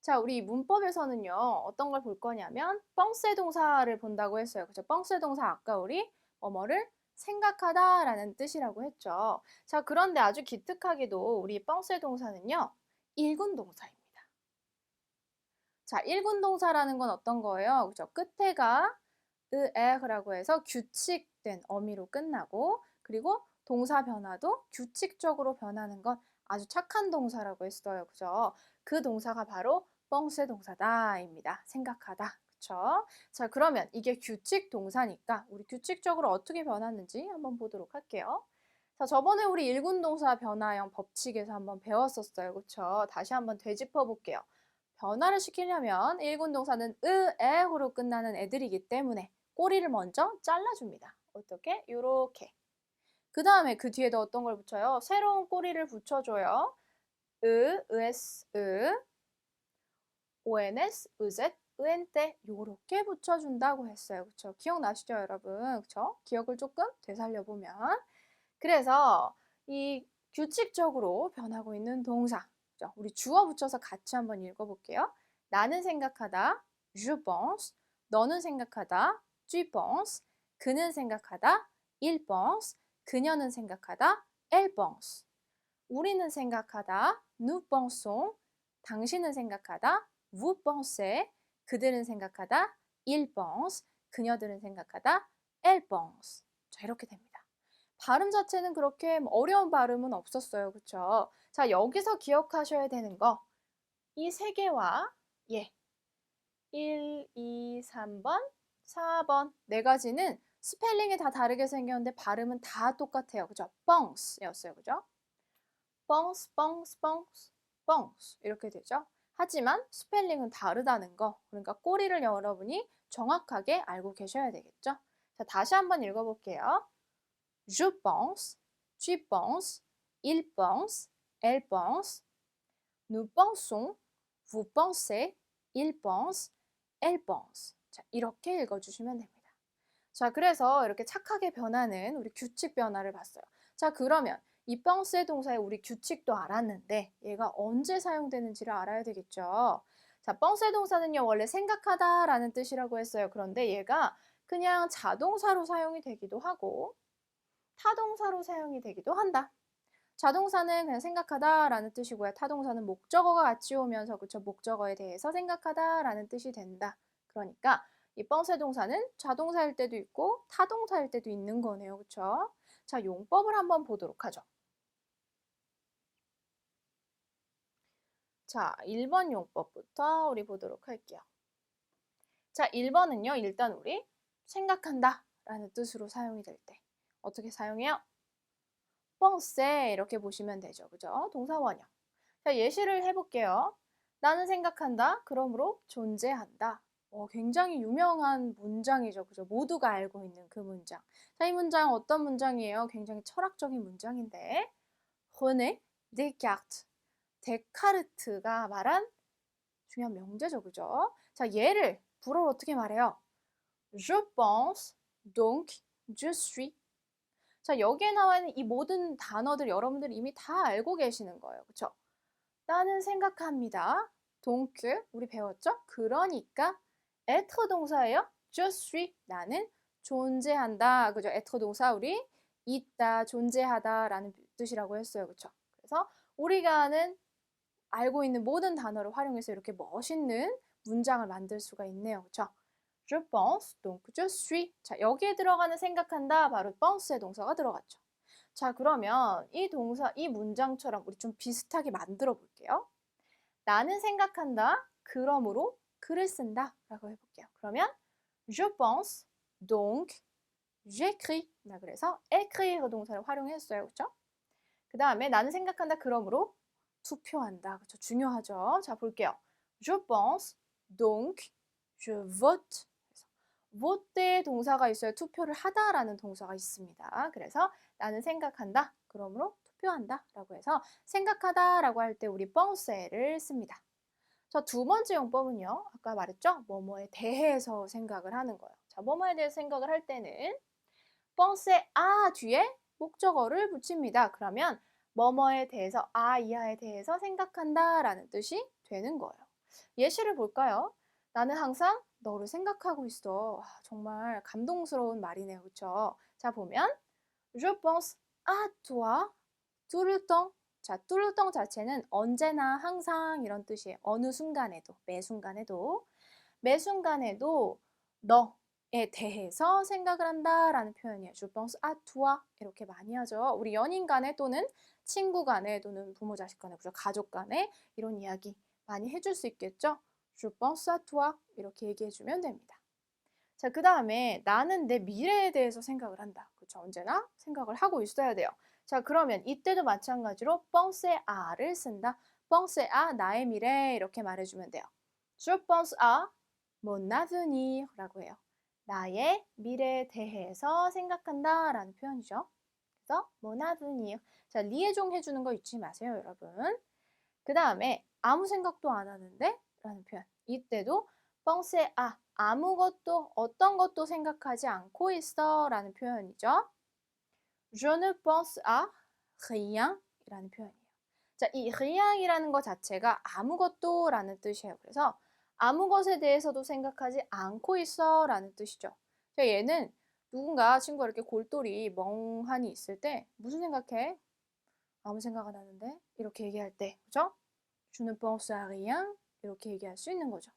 자, 우리 문법에서는요, 어떤 걸 볼 거냐면, 뻥세 동사를 본다고 했어요. 그죠? 뻥세 동사 아까 우리 뭐뭐를 생각하다 라는 뜻이라고 했죠. 자, 그런데 아주 기특하게도 우리 뻥세 동사는요, 일군 동사입니다. 자, 일군 동사라는 건 어떤 거예요? 그죠? 끝에가 으에라고 해서 규칙된 어미로 끝나고, 그리고 동사 변화도 규칙적으로 변하는 건 아주 착한 동사라고 했어요. 그죠? 그 동사가 바로 뻥세 동사다입니다. 생각하다. 그쵸? 자, 그러면 이게 규칙 동사니까 우리 규칙적으로 어떻게 변하는지 한번 보도록 할게요. 자, 저번에 우리 일군 동사 변화형 법칙에서 한번 배웠었어요. 그쵸? 다시 한번 되짚어 볼게요. 변화를 시키려면 일군 동사는 으에로 끝나는 애들이기 때문에 꼬리를 먼저 잘라줍니다. 어떻게? 요렇게. 그 다음에 그 뒤에도 어떤 걸 붙여요? 새로운 꼬리를 붙여줘요. 으에스, ons, 으zet, 은때 요렇게 붙여준다고 했어요. 그쵸? 기억나시죠, 여러분? 그쵸? 기억을 조금 되살려보면. 그래서 이 규칙적으로 변하고 있는 동사. 그죠? 우리 주어 붙여서 같이 한번 읽어볼게요. 나는 생각하다, je pense. 너는 생각하다, tu penses. 그는 생각하다, il pense. 그녀는 생각하다, elle pense. 우리는 생각하다, nous pensons. 당신은 생각하다, vous pensez. 그들은 생각하다, ils pensent. 그녀들은 생각하다, elles pensent. 자, 이렇게 됩니다. 발음 자체는 그렇게 어려운 발음은 없었어요. 그쵸? 자, 여기서 기억하셔야 되는 거. 이 세 개와 1, 2, 3번, 4번 네 가지는 스펠링이 다 다르게 생겼는데 발음은 다 똑같아요. 그죠? 뻥스였어요. 그죠? 뻥스, 뻥스, 뻥스, 뻥스 이렇게 되죠. 하지만 스펠링은 다르다는 거. 그러니까 꼬리를 여러분이 정확하게 알고 계셔야 되겠죠. 자, 다시 한번 읽어볼게요. Je pense, tu penses, il pense, elle pense, nous pensons, vous pensez, il pense, elle pense. 자, 이렇게 읽어주시면 됩니다. 자, 그래서 이렇게 착하게 변하는 우리 규칙 변화를 봤어요. 자, 그러면 이 뻥스의 동사의 우리 규칙도 알았는데 얘가 언제 사용되는지를 알아야 되겠죠. 자, 뻥스의 동사는요, 원래 생각하다 라는 뜻이라고 했어요. 그런데 얘가 그냥 자동사로 사용이 되기도 하고 타동사로 사용이 되기도 한다. 자동사는 그냥 생각하다 라는 뜻이고요. 타동사는 목적어가 같이 오면서 그쵸? 목적어에 대해서 생각하다 라는 뜻이 된다. 그러니까 이 뻥세 동사는 자동사일 때도 있고 타동사일 때도 있는 거네요. 그쵸? 자, 용법을 한번 보도록 하죠. 자, 1번 용법부터 우리 보도록 할게요. 자, 1번은요. 일단 우리 생각한다 라는 뜻으로 사용이 될 때 어떻게 사용해요? 뻥세 이렇게 보시면 되죠. 그죠? 동사원형. 자, 예시를 해볼게요. 나는 생각한다. 그러므로 존재한다. 굉장히 유명한 문장이죠. 그죠? 모두가 알고 있는 그 문장. 자, 이 문장 어떤 문장이에요? 굉장히 철학적인 문장인데 René Descartes. 데카르트가 말한 중요한 명제죠. 그죠? 자, 얘를 불어로 어떻게 말해요? Je pense, donc je suis. 자, 여기에 나와 있는 이 모든 단어들 여러분들이 이미 다 알고 계시는 거예요. 그쵸? 나는 생각합니다. donc 우리 배웠죠? 그러니까 être 동사예요. je suis 나는 존재한다. 그죠? être 동사 우리 있다, 존재하다라는 뜻이라고 했어요. 그쵸? 그래서 우리가 아는 알고 있는 모든 단어를 활용해서 이렇게 멋있는 문장을 만들 수가 있네요. 그쵸? Je pense, donc je suis. 자, 여기에 들어가는 생각한다 바로 pense의 동사가 들어갔죠. 자, 그러면 이 동사, 이 문장처럼 우리 좀 비슷하게 만들어 볼게요. 나는 생각한다. 그러므로 글을 쓴다. 라고 해볼게요. 그러면 je pense, donc j'écris. 나 그래서 écrire 동사를 활용했어요. 그렇죠? 그 다음에 나는 생각한다. 그러므로 투표한다. 그렇죠? 중요하죠? 자, 볼게요. Je pense, donc je vote. vote의 동사가 있어요. 투표를 하다라는 동사가 있습니다. 그래서 나는 생각한다. 그러므로 투표한다. 라고 해서 생각하다 라고 할 때 우리 뻥세를 씁니다. 자, 두 번째 용법은요. 아까 말했죠? 뭐뭐에 대해서 생각을 하는 거예요. 자, 뭐뭐에 대해서 생각을 할 때는 뻥세 아 뒤에 목적어를 붙입니다. 그러면 뭐뭐에 대해서 이하에 대해서 생각한다 라는 뜻이 되는 거예요. 예시를 볼까요? 나는 항상 너를 생각하고 있어. 정말 감동스러운 말이네요. 그쵸? 자, 보면 Je pense à toi tout le temps. 자, tout le temps 자체는 언제나 항상 이런 뜻이에요. 어느 순간에도, 매 순간에도. 매 순간에도 너에 대해서 생각을 한다라는 표현이에요. Je pense à toi. 이렇게 많이 하죠. 우리 연인 간에 또는 친구 간에 또는 부모 자식 간에, 그죠? 가족 간에 이런 이야기 많이 해줄 수 있겠죠? Je pense à toi. 이렇게 얘기해주면 됩니다. 자, 그 다음에 나는 내 미래에 대해서 생각을 한다. 그렇죠? 언제나 생각을 하고 있어야 돼요. 자, 그러면 이때도 마찬가지로 penser à를 쓴다. penser à 나의 미래 이렇게 말해주면 돼요. Je pense à mon avenir 라고 해요. 나의 미래에 대해서 생각한다 라는 표현이죠. 그래서 mon avenir. 자, 리에종 해주는 거 잊지 마세요, 여러분. 그 다음에 아무 생각도 안 하는데 라는 표현. 이때도 penser à 아무것도 어떤 것도 생각하지 않고 있어 라는 표현이죠. Je ne pense à rien 이라는 표현이에요. 자, 이 rien이라는 것 자체가 아무것도 라는 뜻이에요. 그래서 아무 것에 대해서도 생각하지 않고 있어 라는 뜻이죠. 자, 얘는 누군가 친구가 이렇게 골똘히 멍하니 있을 때 무슨 생각해? 아무 생각 안 하는데? 이렇게 얘기할 때, 그죠? Je ne pense à rien 이렇게 얘기할 수 있는 거죠.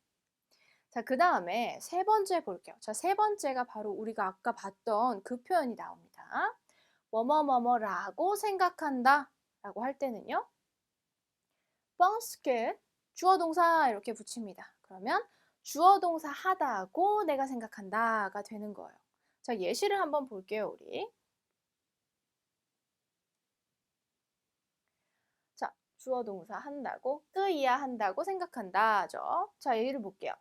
자, 그 다음에 세 번째 볼게요. 자, 세 번째가 바로 우리가 아까 봤던 그 표현이 나옵니다. 뭐뭐뭐뭐라고 생각한다 라고 할 때는요. pense que 주어 동사 이렇게 붙입니다. 그러면 주어 동사 하다고 내가 생각한다가 되는 거예요. 자, 예시를 한번 볼게요, 우리. 자, 주어 동사 한다고, 끄이야 한다고 생각한다죠. 자, 예를 볼게요.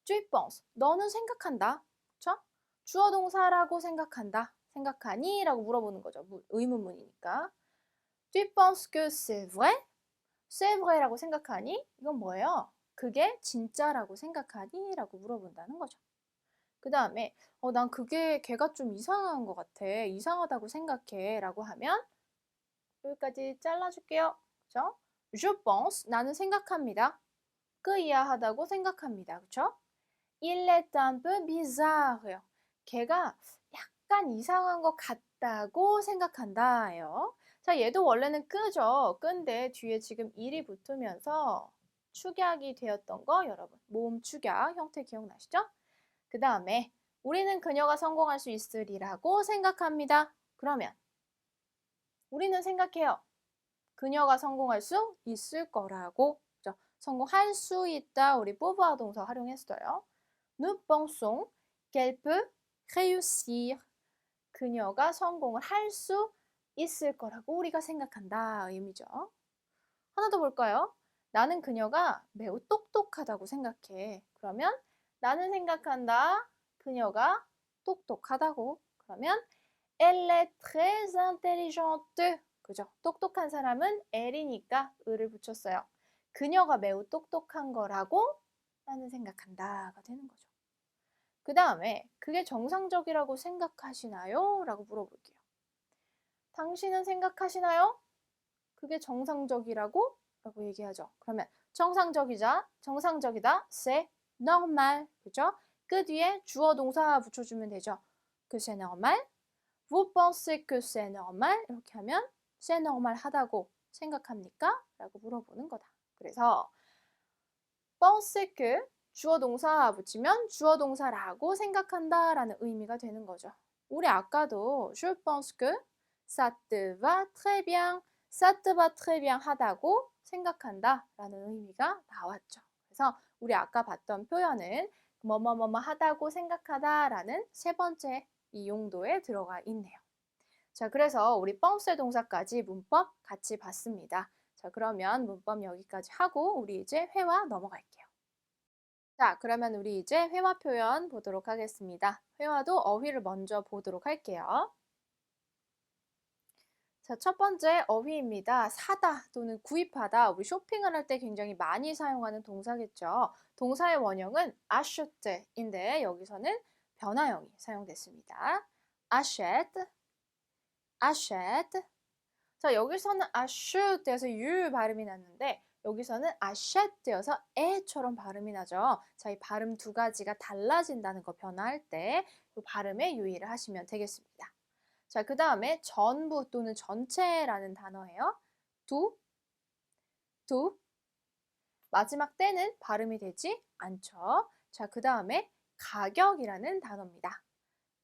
tu penses. 너는 생각한다. 그쵸? 주어 동사라고 생각한다. 생각하니? 라고 물어보는 거죠. 의문문이니까. tu penses que c'est vrai? c'est vrai 라고 생각하니? 이건 뭐예요? 그게 진짜라고 생각하니? 라고 물어본다는 거죠. 그 다음에 난 그게 걔가 좀 이상한 것 같아. 이상하다고 생각해. 라고 하면 여기까지 잘라줄게요. 그쵸? je pense. 나는 생각합니다. 그 이하하다고 생각합니다. 그쵸? Il est un peu bizarre요. 걔가 약간 이상한 것 같다고 생각한다예요. 자, 얘도 원래는 끄죠. 끈데 뒤에 지금 일이 붙으면서 축약이 되었던 거 여러분. 모음 축약 형태 기억나시죠? 그 다음에 우리는 그녀가 성공할 수 있으리라고 생각합니다. 그러면 우리는 생각해요. 그녀가 성공할 수 있을 거라고. 그죠? 성공할 수 있다. 우리 pouvoir 동사 활용했어요. Nous pensons qu'elle peut réussir. 그녀가 성공을 할 수 있을 거라고 우리가 생각한다 의미죠. 하나 더 볼까요? 나는 그녀가 매우 똑똑하다고 생각해. 그러면 나는 생각한다. 그녀가 똑똑하다고. 그러면 elle est très intelligente. 그죠? 똑똑한 사람은 el이니까 을을 붙였어요. 그녀가 매우 똑똑한 거라고 나는 생각한다가 되는 거죠. 그 다음에 그게 정상적이라고 생각하시나요? 라고 물어볼게요. 당신은 생각하시나요? 그게 정상적이라고? 라고 얘기하죠. 그러면 정상적이다, c'est normal. 그죠? 그 뒤에 주어 동사 붙여주면 되죠. que c'est normal. Vous pensez que c'est normal? 이렇게 하면 c'est normal 하다고 생각합니까? 라고 물어보는 거다. 그래서 pense que 주어 동사 붙이면 주어 동사라고 생각한다 라는 의미가 되는 거죠. 우리 아까도 je pense que ça te va très bien, ça te va très bien 하다고 생각한다 라는 의미가 나왔죠. 그래서 우리 아까 봤던 표현은 뭐뭐뭐뭐 하다고 생각하다 라는 세 번째 이 용도에 들어가 있네요. 자, 그래서 우리 뻔세 동사까지 문법 같이 봤습니다. 자, 그러면 문법 여기까지 하고 우리 이제 회화 넘어갈게요. 자, 그러면 우리 이제 회화 표현 보도록 하겠습니다. 회화도 어휘를 먼저 보도록 할게요. 자, 첫 번째 어휘입니다. 사다 또는 구입하다. 우리 쇼핑을 할 때 굉장히 많이 사용하는 동사겠죠. 동사의 원형은 achete인데 여기서는 변화형이 사용됐습니다. achète, achète. 자, 여기서는 achète에서 U 발음이 났는데 여기서는 achète여서 에처럼 발음이 나죠. 자, 이 발음 두 가지가 달라진다는 거 변화할 때 이 발음에 유의를 하시면 되겠습니다. 자, 그 다음에 전부 또는 전체라는 단어예요. 두. 마지막 때는 발음이 되지 않죠. 자, 그 다음에 가격이라는 단어입니다.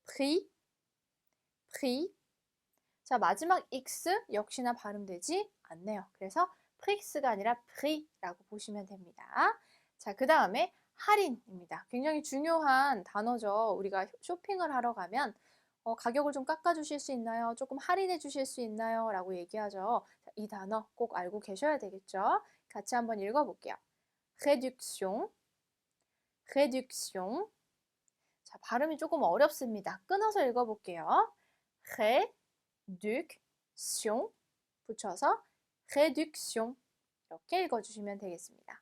prix. 자, 마지막 x 역시나 발음되지 않네요. 그래서 prix가 아니라 prix라고 보시면 됩니다. 자, 그 다음에 할인입니다. 굉장히 중요한 단어죠. 우리가 쇼핑을 하러 가면 가격을 좀 깎아주실 수 있나요? 조금 할인해 주실 수 있나요? 라고 얘기하죠. 자, 이 단어 꼭 알고 계셔야 되겠죠. 같이 한번 읽어볼게요. réduction. 자, 발음이 조금 어렵습니다. 끊어서 읽어볼게요. réduction 붙여서 réduction 이렇게 읽어주시면 되겠습니다.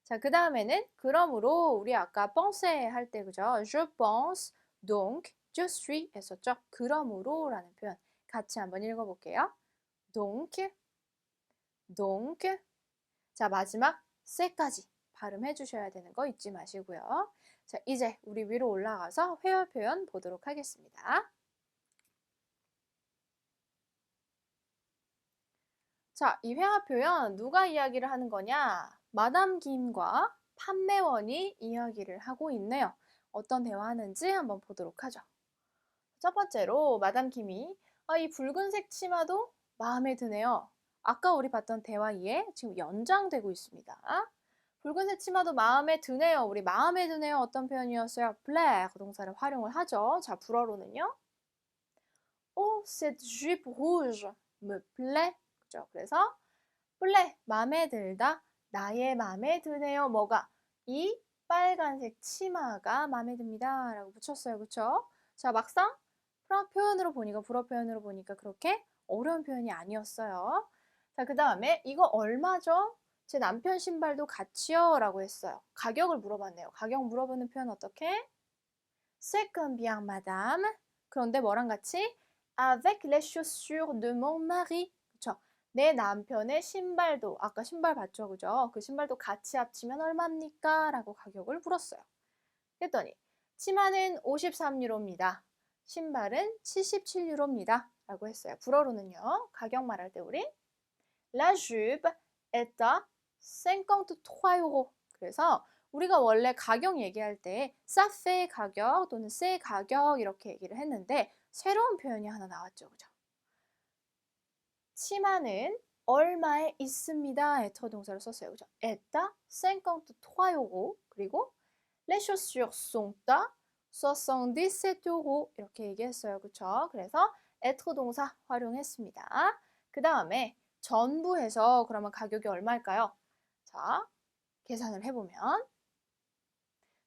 자, 그 다음에는 그러므로 우리 아까 penser 할 때 그죠? je pense, donc, je suis 했었죠? 그러므로 라는 표현 같이 한번 읽어볼게요. donc. 자, 마지막 쎄까지 발음해 주셔야 되는 거 잊지 마시고요. 자, 이제 우리 위로 올라가서 회화 표현 보도록 하겠습니다. 자, 이 회화 표현 누가 이야기를 하는 거냐? 마담 김과 판매원이 이야기를 하고 있네요. 어떤 대화하는지 한번 보도록 하죠. 첫 번째로 마담 김이 이 붉은색 치마도 마음에 드네요. 아까 우리 봤던 대화에 지금 연장되고 있습니다. 붉은색 치마도 마음에 드네요. 우리 마음에 드네요. 어떤 표현이었어요? plaire 동사를 활용을 하죠. 자, 불어로는요. Oh, cette jupe rouge me plaît. 그죠? 그래서 plaît, 마음에 들다. 나의 마음에 드네요. 뭐가? 이 빨간색 치마가 마음에 듭니다. 라고 붙였어요. 그쵸? 자, 막상 불어 표현으로 보니까 그렇게 어려운 표현이 아니었어요. 자, 그 다음에 이거 얼마죠? 제 남편 신발도 같이요 라고 했어요. 가격을 물어봤네요. 가격 물어보는 표현 어떻게? C'est combien, madame? 그런데 뭐랑 같이? Avec les chaussures de mon mari. 그쵸? 내 남편의 신발도, 아까 신발 봤죠? 그죠? 그 신발도 같이 합치면 얼마입니까? 라고 가격을 물었어요. 그랬더니 치마는 53유로입니다. 신발은 77유로입니다. 라고 했어요. 불어로는요. 가격 말할 때 우리 La jupe est à 53유로. 그래서 우리가 원래 가격 얘기할 때 싸페 가격 또는 세 가격 이렇게 얘기를 했는데 새로운 표현이 하나 나왔죠. 그죠? 치마는 얼마에 있습니다. 에터 동사를 썼어요. 그죠? 에따 53유로. 그리고 les chaussures sont à 77유로 이렇게 얘기했어요. 그쵸? 그래서 être 동사 활용했습니다. 그 다음에 전부해서 그러면 가격이 얼마일까요? 자, 계산을 해보면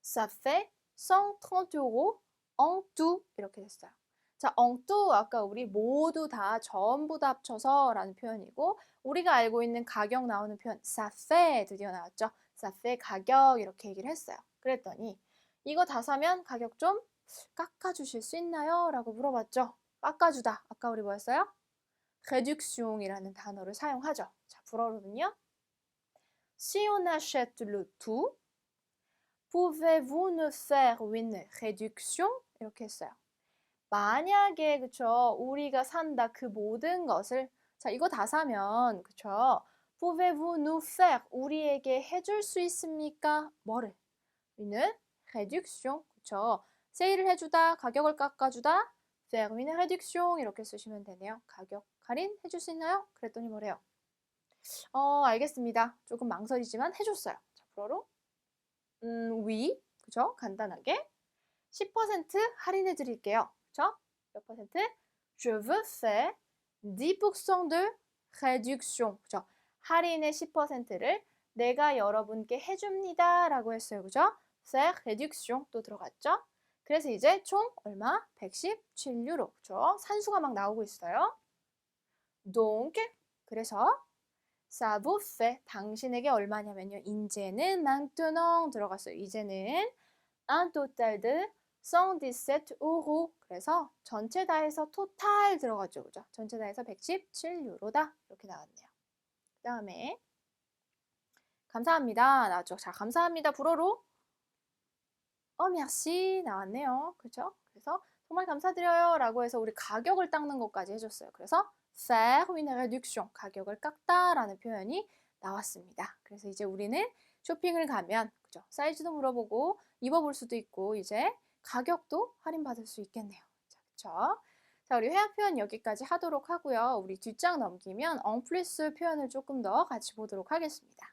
ça fait 130유로 en tout 이렇게 됐어요. 자, en tout 아까 우리 모두 다 전부 다 합쳐서 라는 표현이고 우리가 알고 있는 가격 나오는 표현 ça fait 드디어 나왔죠. ça fait 가격 이렇게 얘기를 했어요. 그랬더니 이거 다 사면 가격 좀 깎아주실 수 있나요? 라고 물어봤죠. 깎아주다. 아까 우리 뭐였어요? réduction이라는 단어를 사용하죠. 자, 불어로는요. Si on achète le tout, pouvez-vous nous faire une réduction? 이렇게 했어요. 만약에 그쵸 우리가 산다 그 모든 것을 자 이거 다 사면 그쵸 pouvez-vous nous faire 우리에게 해줄 수 있습니까? 뭐를? une réduction 그쵸 세일을 해주다 가격을 깎아주다 faire une réduction 이렇게 쓰시면 되네요. 가격 할인 해줄 수 있나요? 그랬더니 뭐래요? 알겠습니다. 조금 망설이지만 해줬어요. 자, 불어로 oui 그쵸 간단하게 10% 할인해 드릴게요. 그쵸? 몇 퍼센트? Je veux faire 10% de réduction. 그쵸? 할인의 10%를 내가 여러분께 해줍니다. 라고 했어요. 그죠? faire réduction 또 들어갔죠? 그래서 이제 총 얼마? 117유로. 그쵸? 산수가 막 나오고 있어요. donc 그래서 ça vous fait 당신에게 얼마냐면요. 이제는 maintenant 들어갔어요. 이제는 un total de 117유로. 그래서 전체 다 해서 토탈 들어가죠. 그죠? 전체 다 해서 117유로다. 이렇게 나왔네요. 그 다음에 감사합니다. 나왔죠. 자, 감사합니다. 불어로 merci 나왔네요. 그렇죠? 그래서 정말 감사드려요 라고 해서 우리 가격을 깎는 것까지 해줬어요. 그래서 faire une réduction, 가격을 깎다라는 표현이 나왔습니다. 그래서 이제 우리는 쇼핑을 가면 그죠? 사이즈도 물어보고 입어볼 수도 있고 이제 가격도 할인받을 수 있겠네요. 자, 그쵸? 자, 우리 회화 표현 여기까지 하도록 하고요. 우리 뒷장 넘기면 en plus 표현을 조금 더 같이 보도록 하겠습니다.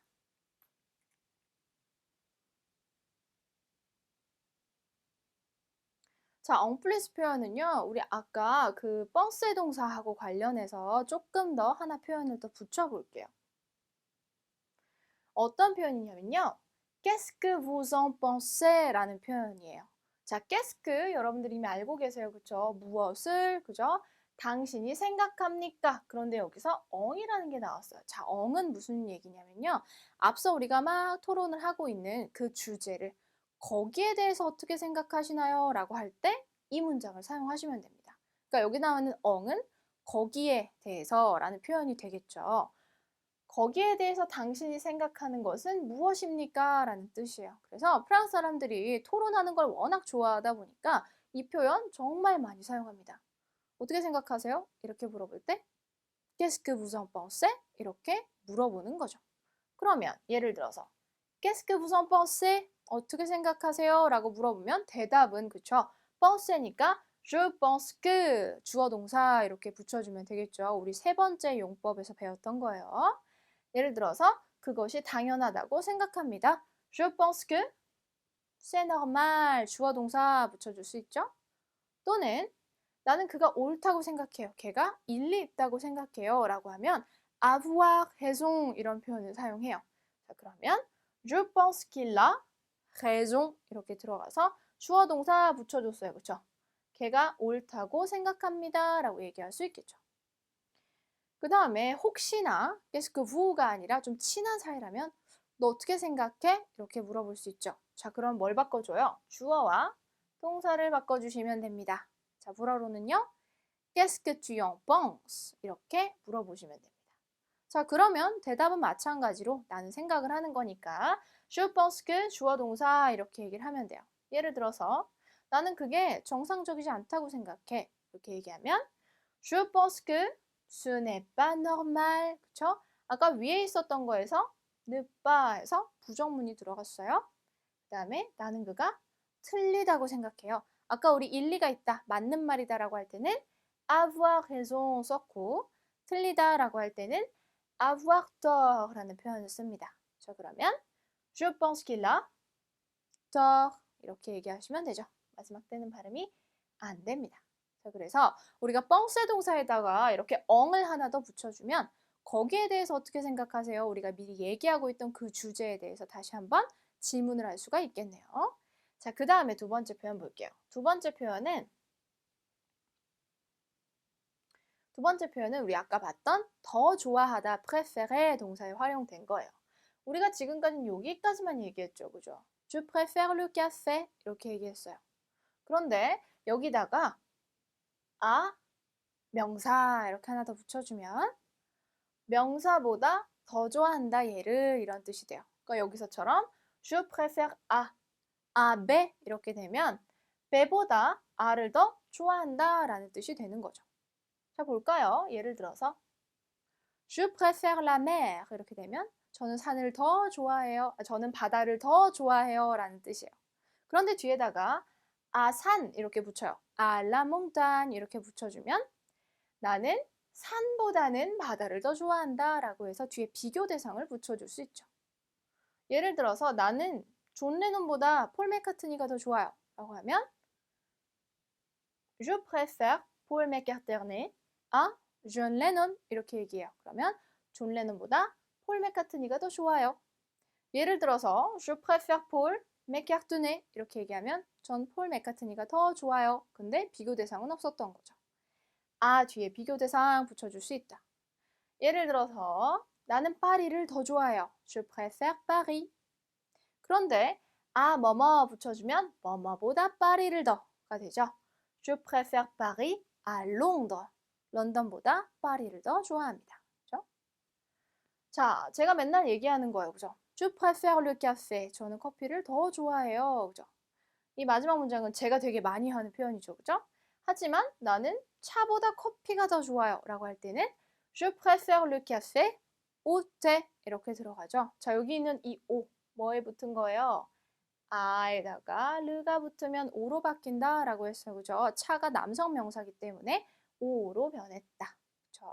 자, en plus 표현은요. 우리 아까 그 penser 동사하고 관련해서 조금 더 하나 표현을 더 붙여볼게요. 어떤 표현이냐면요. Qu'est-ce que vous en pensez? 라는 표현이에요. 자, qu'est-ce que 여러분들이 이미 알고 계세요. 그쵸? 무엇을, 그죠? 당신이 생각합니까? 그런데 여기서 엉이라는 게 나왔어요. 자, 엉은 무슨 얘기냐면요. 앞서 우리가 막 토론을 하고 있는 그 주제를 거기에 대해서 어떻게 생각하시나요? 라고 할 때 이 문장을 사용하시면 됩니다. 그러니까 여기 나오는 엉은 거기에 대해서 라는 표현이 되겠죠. 거기에 대해서 당신이 생각하는 것은 무엇입니까? 라는 뜻이에요. 그래서 프랑스 사람들이 토론하는 걸 워낙 좋아하다 보니까 이 표현 정말 많이 사용합니다. 어떻게 생각하세요? 이렇게 물어볼 때 Qu'est-ce que vous en pensez? 이렇게 물어보는 거죠. 그러면 예를 들어서 Qu'est-ce que vous en pensez? 어떻게 생각하세요? 라고 물어보면 대답은 그쵸? penser니까 je pense que 주어 동사 이렇게 붙여주면 되겠죠. 우리 세 번째 용법에서 배웠던 거예요. 예를 들어서 그것이 당연하다고 생각합니다. Je pense que c'est normal. 주어 동사 붙여줄 수 있죠. 또는 나는 그가 옳다고 생각해요. 걔가 일리 있다고 생각해요. 라고 하면 avoir raison 이런 표현을 사용해요. 자, 그러면 je pense qu'il a raison 이렇게 들어가서 주어 동사 붙여줬어요. 그렇죠? 걔가 옳다고 생각합니다. 라고 얘기할 수 있겠죠. 그 다음에 혹시나 qu'est-ce que vous가 아니라 좀 친한 사이라면 너 어떻게 생각해? 이렇게 물어볼 수 있죠. 자, 그럼 뭘 바꿔줘요? 주어와 동사를 바꿔주시면 됩니다. 자, 불어로는요. Qu'est-ce que tu en penses? 이렇게 물어보시면 됩니다. 자, 그러면 대답은 마찬가지로 나는 생각을 하는 거니까 je pense que 주어 동사 이렇게 얘기를 하면 돼요. 예를 들어서 나는 그게 정상적이지 않다고 생각해. 이렇게 얘기하면 je pense que ce n'est pas normal. 그쵸? 아까 위에 있었던 거에서 ne pas 해서 부정문이 들어갔어요. 그 다음에 나는 그가 틀리다고 생각해요. 아까 우리 일리가 있다, 맞는 말이다라고 할 때는 avoir raison 썼고 틀리다라고 할 때는 avoir tort라는 표현을 씁니다. 자, 그러면 je pense qu'il a tort 이렇게 얘기하시면 되죠. 마지막 때는 발음이 안 됩니다. 자, 그래서 우리가 뻥세 동사에다가 이렇게 엉을 하나 더 붙여주면 거기에 대해서 어떻게 생각하세요? 우리가 미리 얘기하고 있던 그 주제에 대해서 다시 한번 질문을 할 수가 있겠네요. 자, 그 다음에 두 번째 표현 볼게요. 두 번째 표현은 우리 아까 봤던 더 좋아하다, préférer 동사에 활용된 거예요. 우리가 지금까지는 여기까지만 얘기했죠. 그죠? Je préfère le café 이렇게 얘기했어요. 그런데 여기다가 아, 명사 이렇게 하나 더 붙여주면 명사보다 더 좋아한다 얘를 이런 뜻이 돼요. 그러니까 여기서처럼 je préfère à B 이렇게 되면 B보다 A를 더 좋아한다 라는 뜻이 되는 거죠. 자, 볼까요? 예를 들어서 Je préfère la mer 이렇게 되면 저는 산을 더 좋아해요. 저는 바다를 더 좋아해요 라는 뜻이에요. 그런데 뒤에다가 산 이렇게 붙여요. la montagne 이렇게 붙여주면 나는 산보다는 바다를 더 좋아한다 라고 해서 뒤에 비교 대상을 붙여줄 수 있죠. 예를 들어서 나는 존 레논보다 폴 맥카트니가 더 좋아요 라고 하면 Je préfère Paul McCartney à 존 레논 이렇게 얘기해요. 그러면 존 레논보다 폴 맥카트니가 더 좋아요. 예를 들어서 Je préfère Paul McCartney 이렇게 얘기하면 전 폴 맥카트니가 더 좋아요. 근데 비교 대상은 없었던 거죠. 뒤에 비교 대상 붙여줄 수 있다. 예를 들어서 나는 파리를 더 좋아해요. Je préfère Paris. 그런데 뭐뭐 붙여주면 뭐뭐보다 파리를 더가 되죠. Je préfère Paris à Londres. 런던보다 파리를 더 좋아합니다. 그죠? 자, 제가 맨날 얘기하는 거예요. 그죠? Je préfère le café. 저는 커피를 더 좋아해요. 그죠? 이 마지막 문장은 제가 되게 많이 하는 표현이죠. 그죠? 하지만 나는 차보다 커피가 더 좋아요. 라고 할 때는 Je préfère le café au thé. 이렇게 들어가죠. 자, 여기 있는 이 오, 뭐에 붙은 거예요? 아에다가 르가 붙으면 오로 바뀐다 라고 했어요. 그죠? 차가 남성 명사기 때문에 오로 변했다. 그죠?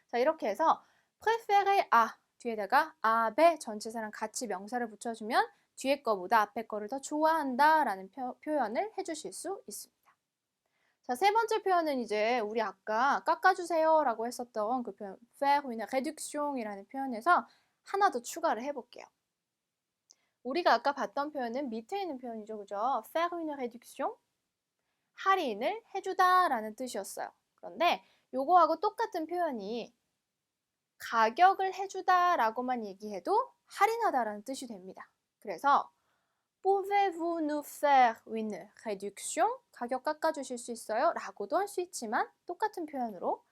자, 이렇게 해서 préférer à 뒤에다가 아베 전치사랑 같이 명사를 붙여주면 뒤에 거보다 앞에 거를 더 좋아한다 라는 표현을 해주실 수 있습니다. 자, 세 번째 표현은 이제 우리 아까 깎아주세요 라고 했었던 그 표현 faire une réduction 이라는 표현에서 하나 더 추가를 해볼게요. 우리가 아까 봤던 표현은 밑에 있는 표현이죠. 그죠? faire une réduction, 할인을 해주다 라는 뜻이었어요. 그런데 요거하고 똑같은 표현이 가격을 해주다 라고만 얘기해도 할인하다라는 뜻이 됩니다. 그래서 Pouvez-vous nous faire une réduction? 가격 깎아주실 수 있어요? 라고도 할 수 있지만 똑같은 표현으로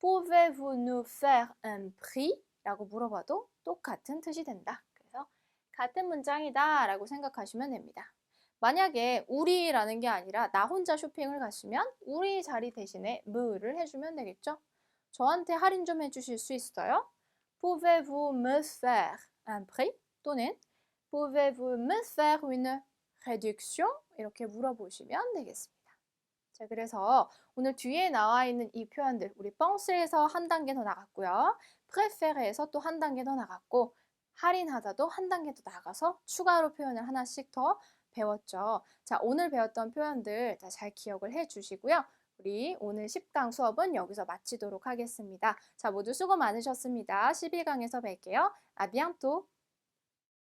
Pouvez-vous nous faire un prix? 라고 물어봐도 똑같은 뜻이 된다. 그래서 같은 문장이다 라고 생각하시면 됩니다. 만약에 우리라는 게 아니라 나 혼자 쇼핑을 갔으면 우리 자리 대신에 뭐를 해주면 되겠죠? 저한테 할인 좀 해주실 수 있어요? Pouvez-vous me faire un prix? 또는 Pouvez-vous me faire une réduction? 이렇게 물어보시면 되겠습니다. 자, 그래서 오늘 뒤에 나와 있는 이 표현들 우리 penser에서 한 단계 더 나갔고요. préfére에서 또 한 단계 더 나갔고 할인하다도 한 단계 더 나가서 추가로 표현을 하나씩 더 배웠죠. 자, 오늘 배웠던 표현들 잘 기억을 해주시고요. 우리 오늘 10강 수업은 여기서 마치도록 하겠습니다. 자, 모두 수고 많으셨습니다. 11강에서 뵐게요. À bientôt!